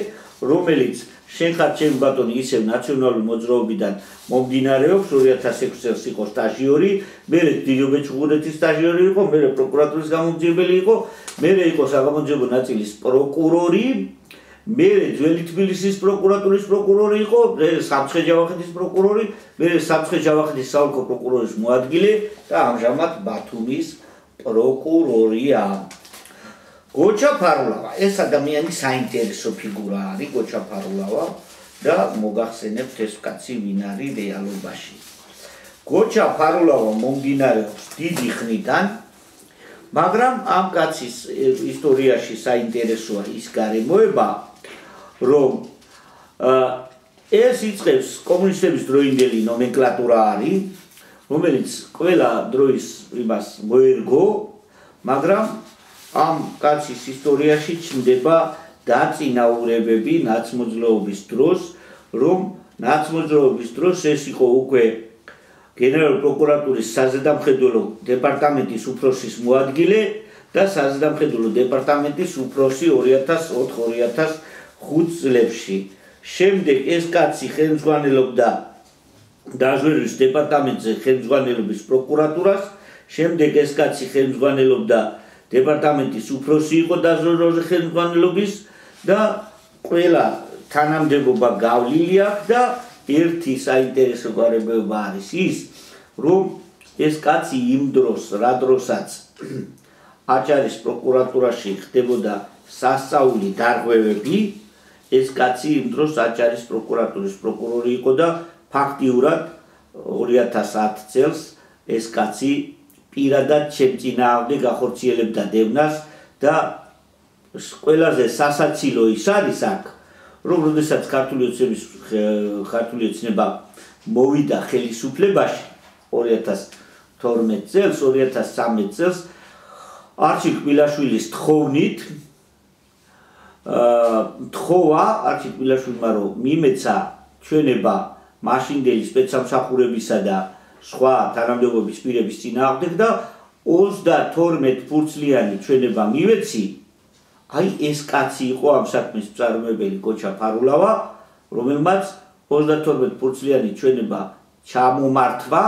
რომელიც შენ ხარ ჩემი ბატონი ისევ ნაციონალური მოძრაობიდან მომდინარეობს 2006 წელს იყო სტაჟიორი, მერე დიდუბეჭუღურეთის სტაჟიორი იყო, მერე პროკურატურის გამომძიებელი იყო, მერე იყო საგამოძიებო ნაწილის პროკურორი, მერე ძველი თბილისის პროკურატურის პროკურორი იყო, მერე სამცხე-ჯავახეთის პროკურორი, მერე სამცხე-ჯავახეთის საოლქო პროკურორის მოადგილე და ამჟამად ბათუმის პროკურორია. გოჩა ფარულავა, ეს ადამიანი საინტერესო ფიგურა არის გოჩა ფარულავა და მოგახსენებთ ეს კაცი ვინ არის რეალობაში. გოჩა ფარულავა მომდინარეობს დიდი ხნიდან, მაგრამ ამ კაცის ისტორიაში საინტერესოა ის გარემოება, რომ ეს იწყებს კომუნისტების დროინდელი ნომენკლატურა არის, რომელიც ყველა დროის იმას მოერგო, მაგრამ ამ კაცის ისტორიაში ჩნდება დაწინაურებები ნაცმოძრაობის დროს, რომ ნაცმოძრაობის დროს ეს იყო უკვე გენერალური პროკურატურის საზედამხედველო დეპარტამენტის უფროსის მოადგილე და საზედამხედველო დეპარტამენტის უფროსი 2004-2005 წლებში. შემდეგ ეს კაცი ხელმძღვანელობდა დაზვერვის დეპარტამენტზე ხელმძღვანელობის პროკურატურას, შემდეგ ეს კაცი ხელმძღვანელობდა დეპარტამენტის უფროსი იყო დაზვერვაზე ხელმძღვანელობის და ყველა თანამდებობა გავლილი აქვს და ერთი საინტერესო გარემოება არის ის, რომ ეს კაცი იმ დროს, რა დროსაც აჭარის პროკურატურაში ხდებოდა სასწაული დარღვევები, ეს კაცი იმ დროს აჭარის პროკურატურის პროკურორი იყო და ფაქტიურად 2010 წელს ეს კაცი პირადად ჩემ წინააღმდეგ გახორციელებდა დევნას და ყველაზე სასაცილო ის არის აქ, რომ როდესაც ქართული ოცნება მოვიდა ხელისუფლებაში 2012 წელს, 2013 წელს არჩილ კბილაშვილის თხოვნით თხოვა არჩილ კბილაშვილმა, რომ მიმეცა ჩვენება მაშინდელი სპეცსამსახურებისა და სხვა თანამდებობის პირების წინააღმდეგ და 32 ფურცლიანი ჩვენება მივეცი. აი ეს კაცი იყო ამ საქმის მწარმოებელი გოჩა ფარულავა, რომელმაც 32 ფურცლიანი ჩვენება ჩამომართვა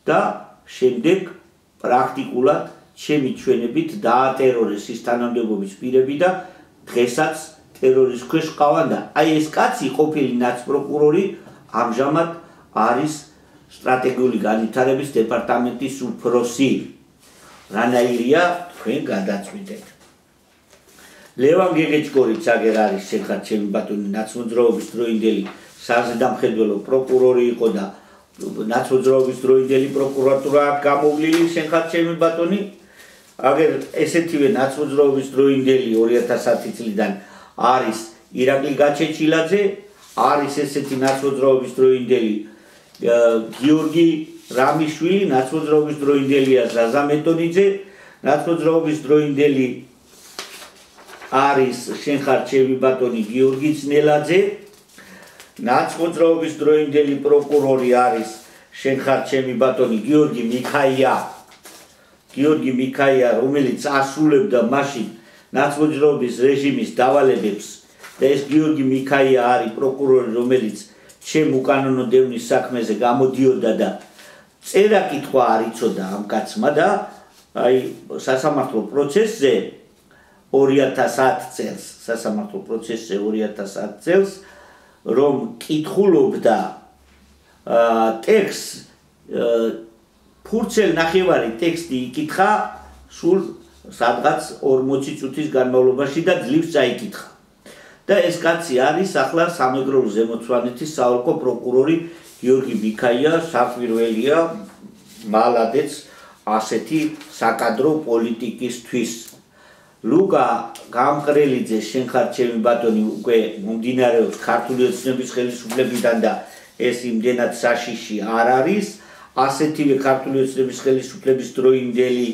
და შემდეგ პრაქტიკულად ჩემი ჩვენებით დაატერორეს ის თანამდებობის პირები და დღესაც ტერორის ქვეშ ყავან და აი ეს კაცი ყოფილი ნაცპროკურორი ამჟამად არის სტრატეგიული განვითარების დეპარტამენტის უფროსი. რანაირია თქვენ გადაწყვიტეთ. ლევან გეგეჭკორიც აგერ არის შეხარ ჩემი ბატონი ნაცმოძრაობის დროინდელი საზედამხედველო პროკურორი იყო და ნაცმოძრაობის დროინდელი პროკურატურა გამოვლილი შეხარ ჩემი ბატონი. აგერ ესეთივე ნაცმოძრაობის დროინდელი 2010 წლიდან არის ირაკლი გაჩეჩილაძე, არის ესეთი ნაცმოძრაობის დროინდელი გიორგი რამიშვილი, ნაცმოძრაობის დროინდელია ზაზა მეტონიძე, ნაცმოძრაობის დროინდელი არის შენხარ ჩემი ბატონი გიორგი ძნელაძე, ნაცმოძრაობის დროინდელი პროკურორი არის შენხარ ჩემი ბატონი გიორგი მიქაია, რომელიც ასრულებდა მაშინ ნაცმოძრაობის რეჟიმის დავალებებს და ეს გიორგი მიქაია არის პროკურორი, რომელიც ჩემ უკანონო დევნის საქმეზე გამოდიოდა და წერა კითხვა არ იცოდა ამ კაცმა და აი სასამართლო პროცესზე 2010 წელს რომ კითხულობდა ტექსტს ფურცელ ნახევარი ტექსტი იკითხა სულ სადღაც 40 წუთის განმავლობაში და ძლივს წაიკითხა. და ეს კაცი არის ახლა სამეგრელო ზემოწვანეთის საოლქო პროკურორი გიორგი მიქაია, საკვირველია, მალადეც ასეთი საკადრო პოლიტიკისთვის. ლუკა გამყრელიძე შენხარ ჩემი ბატონი უკვე მომდინარეობს ქართული ოცნების ხელისუფლებიდან და ეს იმდენად საშიში არ არის. ასეთივე ქართული ოცნების ხელისუფლების დროინდელი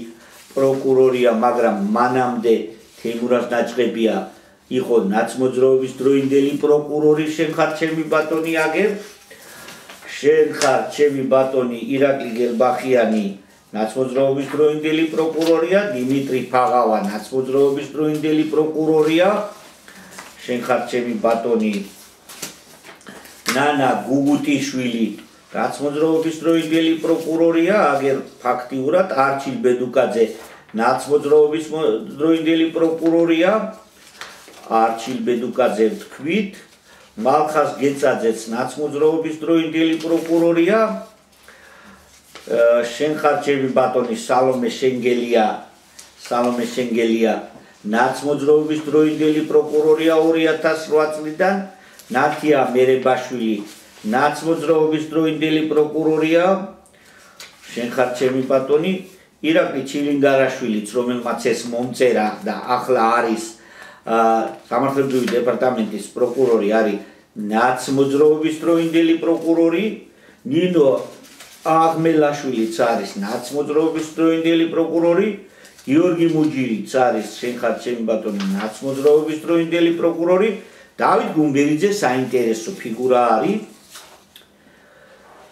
პროკურორია, მაგრამ მანამდე თეიმურაზ ნაჭყებია იყო ნაცმოძრაობის დროინდელი პროკურორი შენხარ ჩემი ბატონი აგერ. შენხარ ჩემი ბატონი ირაკლი გელბახიანი ნაცმოძრაობის დროინდელი პროკურორია, დიმიტრი ფაღავა ნაცმოძრაობის დროინდელი პროკურორია. შენხარ ჩემი ბატონი ნანა გუგუტიშვილი რაც მოძრაობის დროინდელი პროკურორია, აგერ ფაქტიურად არჩილ ბედუკაძე ნაცმოძრაობის დროინდელი პროკურორია, არჩილ ბედუკაძე ვთქვით, მალხას გეწაძეც ნაცმოძრაობის დროინდელი პროკურორია, შენხარჩევი ბატონი სალომე შენგელია ნაცმოძრაობის დროინდელი პროკურორია 2008 წლიდან, ნათია მერებაშვილი ნაცმოძრაობის დროინდელი პროკურორია, შენხარჩევი ბატონი, ირაკლი ჩილინგარაშვილიც, რომელმაც ეს მომწერა და ახლა არის სამართლებრივი დეპარტამენტის პროკურორი, არის ნაცმოძრაობის დროინდელი პროკურორი, ნინო აღმელაშვილიც არის ნაცმოძრაობის დროინდელი პროკურორი, გიორგი მუჯირიც არის შენხარჩევი ბატონი ნაცმოძრაობის დროინდელი პროკურორი, დავით გუმბერიძე საინტერესო ფიგურა არის.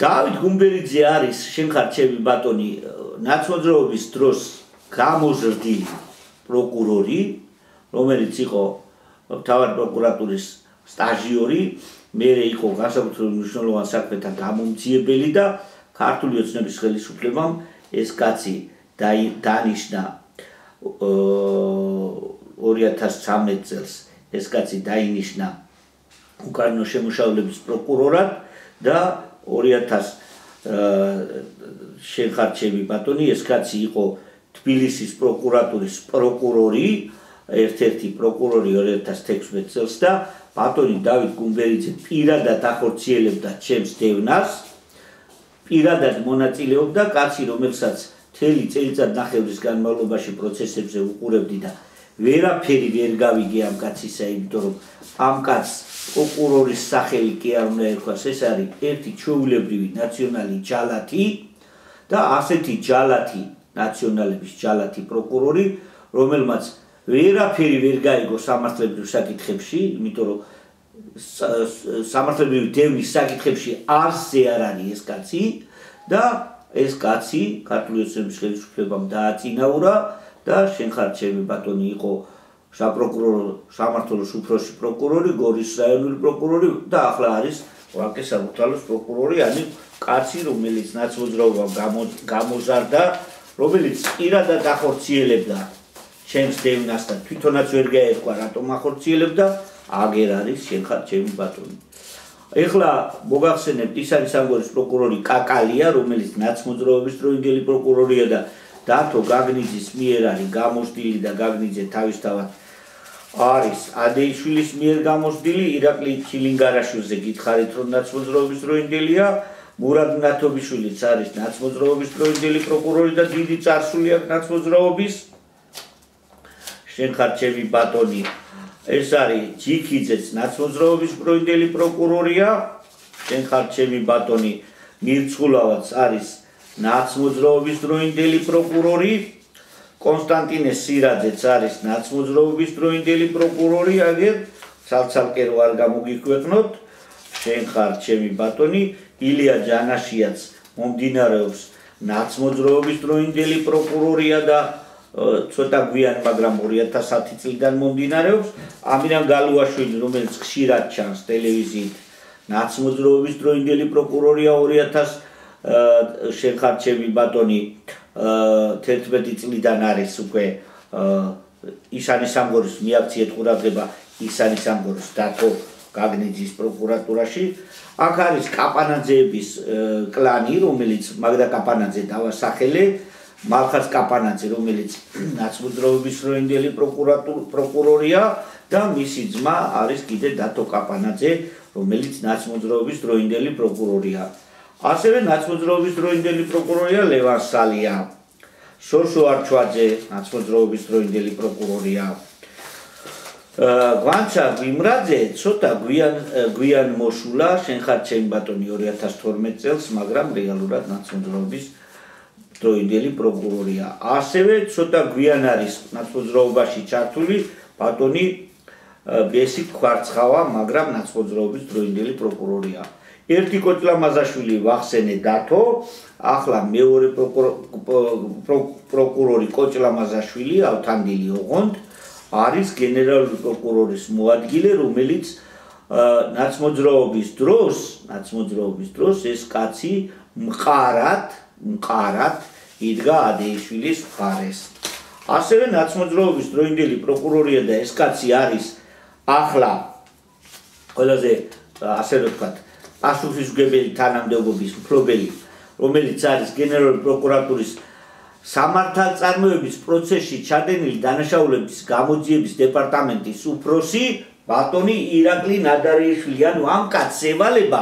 დავით გუმბერიძე არის შენხარჩევი ბატონი ნაცმოძრაობის დროს გამოზრდილი პროკურორი, რომელიც იყო მთავარი პროკურატურის სტაჟიორი, მერე იყო განსაკუთრებულ მნიშვნელოვან საქმეთა გამომძიებელი და ქართული ოცნების ხელისუფლებამ ეს კაცი დანიშნა 2013 წელს ეს კაცი დაინიშნა უკრაინულ შემუშავების პროკურორად და 2000 შენხარჩევი ბატონი ეს კაცი იყო თბილისის პროკურატურის პროკურორი, ერთ-ერთი პროკურორი 2016 წელს და ბატონი დავით გუმბერიძე პირადად ახორციელებდა ჩემს დევნას, პირადად მონაწილეობდა, კაცი რომელსაც მთელი წელიწადნახევრის განმავლობაში პროცესებზე უყურებდი და ვერაფერი ვერ გავიგე ამ კაცისა, იმიტომ რომ ამ კაცს პროკურორის სახელი კი არ უნდა ერქვას, ეს არის ერთი ჩვეულებრივი ნაციონალი ჯალათი და ასეთი ჯალათი, ნაციონალების ჯალათი პროკურორი, რომელმაც ვერაფერი ვერ გაიგო სამართლებრივ საკითხებში, იმიტომ რომ სამართლებრივი დევნის საკითხებში არსზე არ არის ეს კაცი და ეს კაცი ქართული ოცნების ხელისუფლებამ დააწინაურა და შენხარჩევი ბატონი იყო სამართლოს უფროსი პროკურორი, გორის რაიონული პროკურორი და ახლა არის ვაკე საბურთალოს პროკურორი, ანუ კაცი, რომელიც ნაცმოძრაობამ გამოზარდა, რომელიც პირადად ახორციელებდა ჩემს დევნას და თვითონაც ვერ გაერკვა რატომ ახორციელებდა, აგერ არის შენხარჩევი ბატონი. ეხლა მოგახსენებთ, ის არის სამგორის პროკურორი კაკალია, რომელიც ნაცმოძრაობის დროინდელი პროკურორია და დათო გაგნიძის მიერ არის გამოსდილი და გაგნიძე თავისთავად არის ადეიშვილის მიერ გამოსდილი, ირაკლი ჩილინგარაშვილზე გითხარით რომ ნაცმოძრაობის დროინდელია, მურად ნათობიშვილიც არის ნაცმოძრაობის დროინდელი პროკურორი და დიდი წარსული აქვს ნაცმოძრაობის. შენხარჩევი ბატონი ეს არის ჯიქიძეც ნაცმოძრაობის დროინდელი პროკურორია, შენხარჩევი ბატონი მირცხულავაც არის ნაცმოძრაობის დროინდელი პროკურორი, კონსტანტინე სირაძეც არის ნაცმოძრაობის დროინდელი პროკურორი, აგერ ცალ-ცალკე რო არ გამოგიქვეყნოთ, შენხარჩევი ბატონი, ილია ჯანაშიაც მომდინარეობს ნაცმოძრაობის დროინდელი პროკურორია და ცოტა გვიან, მაგრამ 2010 წლიდან მომდინარეობს, ამირან გალუაშვილი, რომელიც ხშირად ჩანს ტელევიზიით, ნაცმოძრაობის დროინდელი პროკურორია 2000 შენხარჩევი ბატონი 11 წლიდან არის უკვე ისანის სამგორის მიაქციეთ ყურადღება ისანის სამგორის დათო გაგნიძის პროკურატურაში. აქ არის კაპანაძეების კლანი, რომელიც მაგდა კაპანაძე დავასახელე, მალხას კაპანაძე, რომელიც ნაცმოძრაობის დროინდელი პროკურორია და მისი ძმა არის კიდე დათო კაპანაძე, რომელიც ნაცმოძრაობის დროინდელი პროკურორია. ასევე ნაცმოძრაობის დროინდელი პროკურორია ლევან სალია, შოშო არჩვაძე ნაცმოძრაობის დროინდელი პროკურორია. გვანჩა ვიმრაძე ცოტა გვიან მოსულა შენხარჩევი ბატონი 2012 წელს, მაგრამ რეალურად ნაცმოძრაობის დროინდელი პროკურორია. ასევე ცოტა გვიან არის ნაცმოძრაობაში ჩართული ბატონი ბესი ქვარცხავა, მაგრამ ნაცმოძრაობის დროინდელი პროკურორია. ერთი კოჭლამაზაშვილი ვახსენე დათო, ახლა მეორე პროკურორი კოჭლამაზაშვილი, ავთანდილი ოღონდ, არის გენერალური პროკურორის მოადგილე, რომელიც ნაცმოძრაობის დროს ეს კაცი მყარად იდგა ადეიშვილის მხარეს. ასევე ნაცმოძრაობის დროინდელი პროკურორია და ეს კაცი არის ახლა ყველაზე ასე რომ ვთქვათ პასუხისმგებელი თანამდებობის მფლობელი, რომელიც არის გენერალური პროკურატურის სამართალწარმოების პროცესში ჩადენილი დანაშაულების გამოძიების დეპარტამენტის უფროსი ბატონი ირაკლი ნადარიშვილი. ანუ ამ კაცს ევალება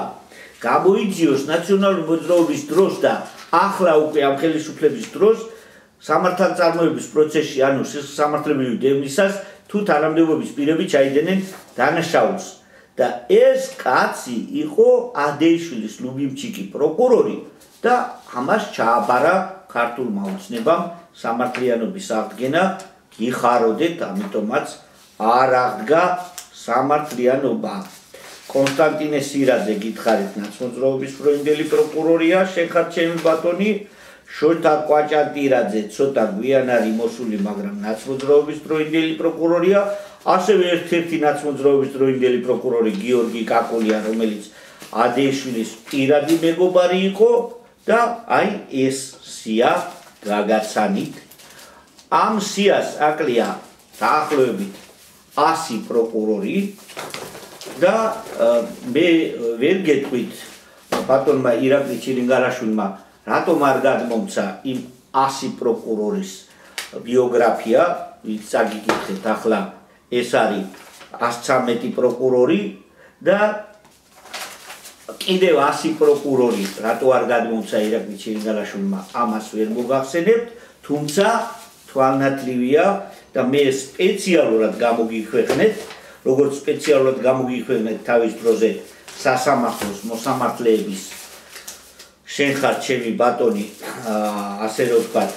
გამოიძიოს ნაციონალური მოძრაობის დროს და ახლა უკვე ამ ხელისუფლების დროს სამართალწარმოების პროცესში, ანუ სამართლებრივი დევნისას თუ თანამდებობის პირები ჩაიდენენ დანაშაულს. და ეს კაცი იყო ადეიშვილის ლუბიმჩიკი პროკურორი და ამას ჩააბარა ქართულმა ოცნებამ სამართლიანობის აღდგენა გიხაროდეთ, ამიტომაც არ აღდგა სამართლიანობა. კონსტანტინე სირაძე გითხარით ნაცმოძრაობის დროინდელი პროკურორია, შენხარ ჩემი ბატონი. შოთა კვაჭატირაძე ცოტა გვიან არის მოსული, მაგრამ ნაცმოძრაობის დროინდელი პროკურორია. ასევე ერთ-ერთი ნაცმოძრაობის დროინდელი პროკურორი გიორგი კაკულია, რომელიც ადეიშვილის პირადი მეგობარი იყო და აი ეს სია გაგაცანით. ამ სიას აკლია დაახლოებით 100 პროკურორი და მე ვერ გეტყვით ბატონმა ირაკლი ჩილინგარაშვილმა რატომ არ გადმომცა იმ 100 პროკურორის ბიოგრაფია, ვინც წაგიკითხეთ ახლა ეს არის 113 პროკურორი და კიდევ 100 პროკურორი რატო არ გადმომცა ირაკლი ჩილინგარაშვილმა ამას ვერ მოგახსენებთ, თუმცა თვალნათლივია და მე სპეციალურად გამოგიქვეყნეთ, როგორც სპეციალურად გამოგიქვეყნეთ თავის დროზე სასამართლოს მოსამართლეების შენხარ ჩემი ბატონი ასე რომ ვთქვათ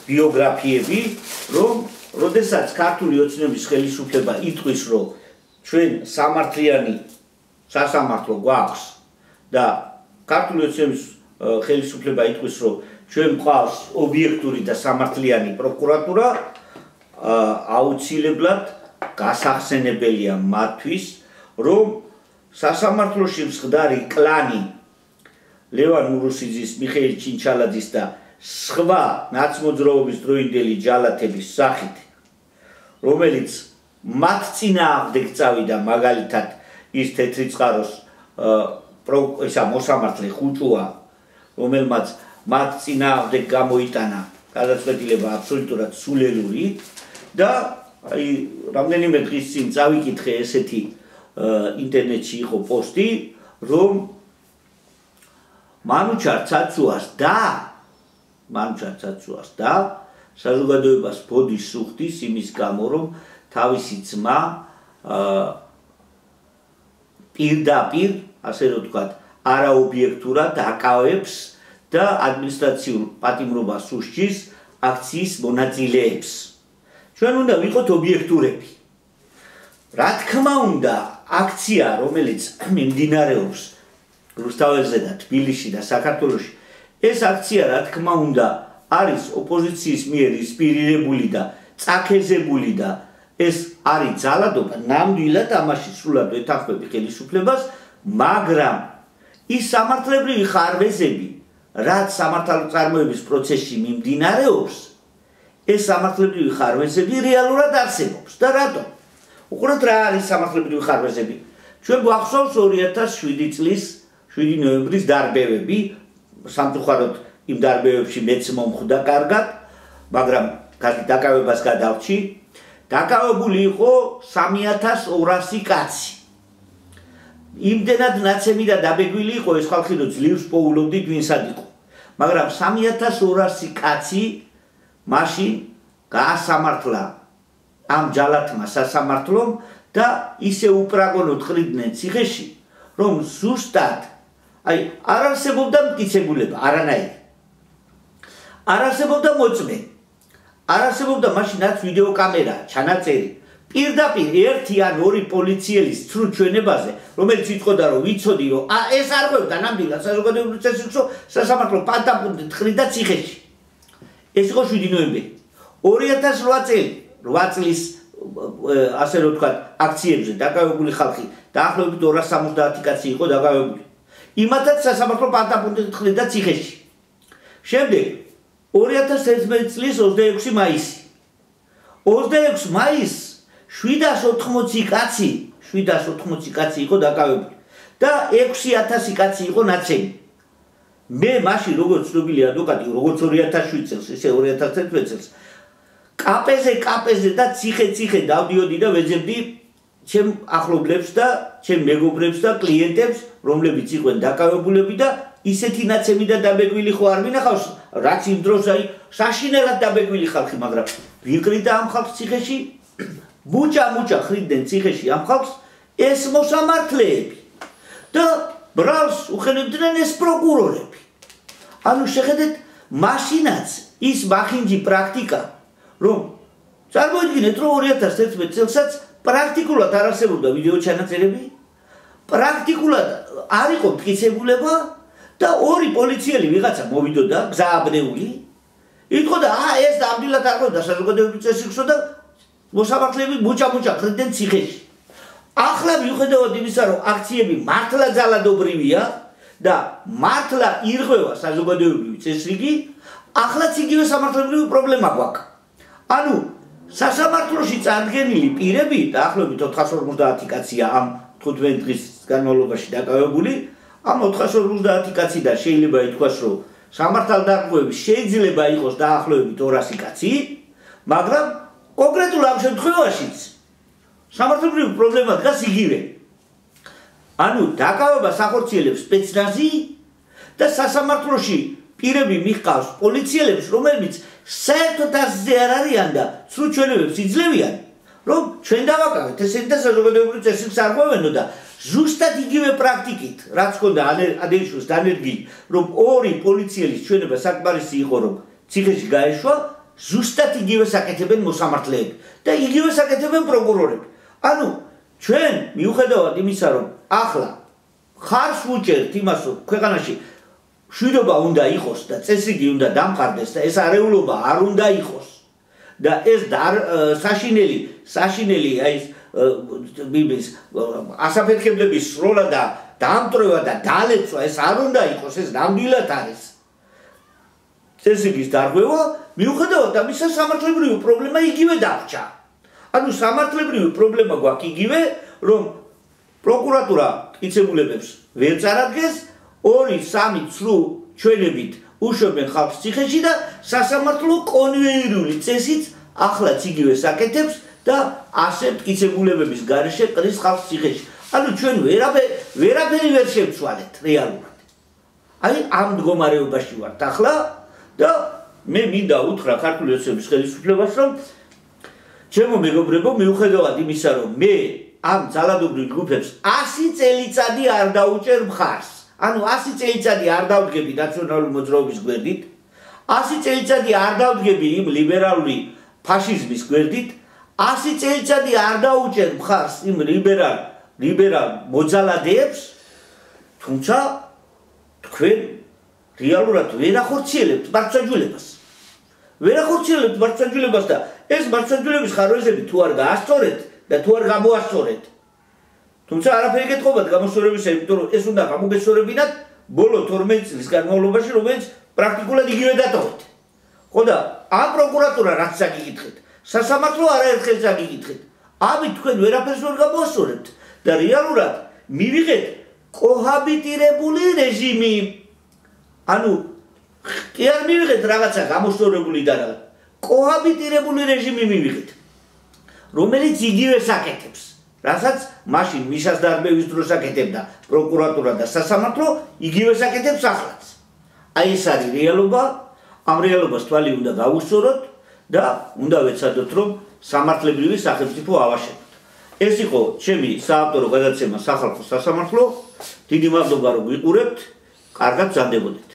ბიოგრაფიები, რომ როდესაც ქართული ოცნების ხელისუფლება იტყვის, რომ ჩვენ სამართლიანი სასამართლო გვაქვს და ქართული ოცნების ხელისუფლება იტყვის, რომ ჩვენ გვყავს ობიექტური და სამართლიანი პროკურატურა, აუცილებლად გასახსენებელია მათთვის, რომ სასამართლოში მსხდარი კლანი ლევან ურუსიძის, მიხეილ ჩინჩალაძის და სხვა ნაცმოძრაობის დროინდელი ჯალათების სახით, რომელიც მათ წინააღმდეგ წავიდა, მაგალითად ის თეთრი წყაროს მოსამართლე ხუჭუა, რომელმაც მათ წინააღმდეგ გამოიტანა გადაწყვეტილება აბსოლუტურად სულელური და აი რამდენიმე დღის წინ წავიკითხე ესეთი ინტერნეტში იყო პოსტი, რომ მანუჩარ ცაცუას და საზოგადოებას ბოდის სუხდის იმის გამო, რომ თავისი ძმა პირდაპირ, ასე რომ ვთქვათ, არაობიექტურად აკავებს და ადმინისტრაციულ პატიმრობას უსჯის აქციის მონაწილეებს. ჩვენ უნდა ვიყოთ ობიექტურები. რა თქმა უნდა, აქცია, რომელიც მიმდინარეობს რუსთაველზე და თბილისში და საქართველოში, ეს აქცია, რა თქმა უნდა, არის ოპოზიციის მიერ ინსპირირებული და წაქეზებული და ეს არის ძალადობა, ნამდვილად ამაში სრულად ეთანხმები ხელისუფლებას, მაგრამ ის სამართლებრივი ხარვეზები, რაც სამართალწარმოების პროცესში მიმდინარეობს, ეს სამართლებრივი ხარვეზები რეალურად არსებობს და რატომ? უყურეთ რა არის სამართლებრივი ხარვეზები. ჩვენ გვახსოვს 2007 წლის 7 ნოემბრის დარბევები, სამწუხაროდ იმ დარბევებში მეც მომხვდა კარგად, მაგრამ დაკავებას გადავრჩი. დაკავებული იყო 3200 კაცი. იმდენად ნაცემი და დაბეგვილი იყო ეს ხალხი, რომ ძლივს პოულობდით ვინსად იყო. მაგრამ 3200 კაცი მაშინ გაასამართლა ამ ჯალათმა სასამართლომ და ისე უპრაგონოდ ყრიდნენ ციხეში, რომ ზუსტად აი არ არსებობდა მტკიცებულება არანაირი. არ არსებობდა მოწმე. არ არსებობდა მაშინაც ვიდეო კამერა, ჩანაწერი. პირდაპირ ერთი ან ორი პოლიციელის ცრუ ჩვენებაზე, რომელიც იტყოდა, რომ ვიცოდი, რომ ეს არ ყვევდა ნამდვილად საზოგადოებრივ წესრიგს, სასამართლო პანტაპუნტით ყრიდა ციხეში. ეს იყო 7 ნოემბერი. 2008 წლის ასე რომ ვთქვათ, აქციებზე დაკავებული ხალხი დაახლოებით 270 კაცი იყო დაკავებული. იმათაც სასამართლო პანტაპუნტი თხრიდა ციხეში. შემდეგ 2011 წლის 26 მაისი. 26 მაისს 780 კაცი იყო დაკავებული და 6000 კაცი იყო ნაცემი. მე მაშინ როგორც ცნობილი ადვოკატი, როგორც 2007 წელს, ისე 2011 წელს კაპეზე და ციხე დავდიოდი და ვეძებდი ჩემ ახლობლებს და ჩემ მეგობრებს და კლიენტებს, რომლებიც იყვნენ დაკავებულები და ისეთი ნაცემი და დაბეგვილი ხო არ მინახავს, რაც იმ დროს აი საშინელად დაბეგვილი ხალხი, მაგრამ ვიყრიდა ამ ხალხს ციხეში, მუჭა ხრიდნენ ციხეში ამ ხალხს ეს მოსამართლეები და ბრალს უხენებდნენ ეს პროკურორები. ანუ შეხედეთ, მაშინაც ის მახინჯი პრაქტიკა, რომ წარმოიდგინეთ, რომ 2011 წელსაც პრაქტიკულად არ არსებობდა ვიდეო ჩანაწერები, პრაქტიკულად არ იყო მტკიცებულება და ორი პოლიციელი ვიღაცა მოვიდოდა გზააბნეული, იტყოდა, ეს ნამდვილად არ ყავდა საზოგადოებრივ წესრიგსო და მოსამართლეები მუჭა ხრიდნენ ციხეში. ახლა მიუხედავად იმისა, რომ აქციები მართლა ძალადობრივია და მართლა ირღვევა საზოგადოებრივი წესრიგი, ახლაც იგივე სამართლებრივი პრობლემა გვაქვს. ანუ სასამართლოში წარდგენილი პირები დაახლოებით 450 კაცია ამ 15 დღის განმავლობაში დაკავებული. ამ 450 კაციდან შეიძლება ითქვას, რომ სამართალდამტვერები შეიძლება იყოს დაახლოებით 200 კაცი, მაგრამ კონკრეტულ ამ შემთხვევაშიც სამართლებრივი პრობლემა დგას იგივე. ანუ დაკავება სახორციელებს სპეცნაზი და სასამართლოში პირები მიჰყავს პოლიციელებს, რომლებიც საერთოდ ასზე არ არიან და სრულ ჩვენებებს იძლევიან, რომ ჩვენ დავაკავეთ ესეთი და საზოგადოებრივ წესრიგს არ ღვევენო და ზუსტად იგივე პრაქტიკით, რაც ჰქონდა ადეშვის დანერგილი, რომ ორი პოლიციელის ჩვენება საკმარისი იყო, რომ ციხეში გაეშვა, ზუსტად იგივე საკეთებენ მოსამართლეები და იგივე საკეთებენ პროკურორები. ანუ ჩვენ მიუხედავად იმისა, რომ ახლა ხარს ვუჭერთ იმას, რომ ქვეყანაში მშვიდობა უნდა იყოს და წესრიგი უნდა დამყარდეს და ეს არეულობა არ უნდა იყოს და ეს საშინელი აი ეს ასაფეთქებლების სროლა და დამტრევა და დალეცვა ეს არ უნდა იყოს, ეს ნამდვილად არის წესრიგის დარღვევა. მიუხედავად ამისა, სამართლებრივი პრობლემა იგივე დარჩა. ანუ სამართლებრივი პრობლემა გვაქვს იგივე, რომ პროკურატურა მტკიცებულებებს ვერ წარადგენს, 2-3 ცრუ ჩვენებით უშვებენ ხალხს ციხეში და სასამართლო კონვეიერული წესით ახლაც იგივე საკეთებს და ასე მტკიცებულებების გარეშე ყრის ხალხს ციხეში. ანუ ჩვენ ვერაფერი ვერ შევცვალეთ რეალურად. აი ამ მდგომარეობაში ვართ ახლა და მე მინდა უთხრა ქართული ოცნების ხელისუფლებას, რომ ჩემო მეგობრებო, მიუხედავად იმისა, რომ მე ამ ძალადობრივ ჯგუფებს 100 წელიწადი არ დაუჭერ მხარს. ანუ 100 წელიწადი არ დავდგები ნაციონალური მოძრაობის გვერდით, 100 წელიწადი არ დავდგები იმ ლიბერალური ფაშიზმის გვერდით, 100 წელიწადი არ დაუჭერ მხარს იმ ლიბერალ მოძალადეებს, თუმცა თქვენ რეალურად ვერ ახორციელებთ მართლმსაჯულებას. და ეს მართლმსაჯულების ხარვეზები თუ არ გაასწორეთ და თუ არ გამოასწორეთ, თუმცა არაფერი გეტყობათ გამოსწორებისა, იმიტომ რომ ეს უნდა გამოგესწორებინათ ბოლო 12 წლის განმავლობაში, რომელიც პრაქტიკულად იგივე დატოვეთ. ხო და ამ პროკურატურა რაც წაგიკითხეთ, სასამართლო არაერთხელ წაგიკითხეთ. ამით თქვენ ვერაფერს ვერ გამოასწორებთ და რეალურად მივიღეთ კოჰაბიტირებული რეჟიმი. ანუ კი არ მივიღეთ რაღაცა გამოსწორებული და რაღაც. კოჰაბიტირებული რეჟიმი მივიღეთ, რომელიც იგივე საკეთებს, რასაც მაშინ მისას დარბევის დროს აკეთებდა პროკურატურა და სასამართლო, იგივე საკეთებს ახლაც. აი ეს არის რეალობა, ამ რეალობას თვალი უნდა გავუსწოროთ და უნდა ვეცადოთ, რომ სამართლებრივი სახელმწიფო ავაშენოთ. ეს იყო ჩემი საავტორო გადაცემა სახალხო სასამართლო. დიდი მადლობა, რომ ვიყურებთ. კარგად გზადებოდეთ.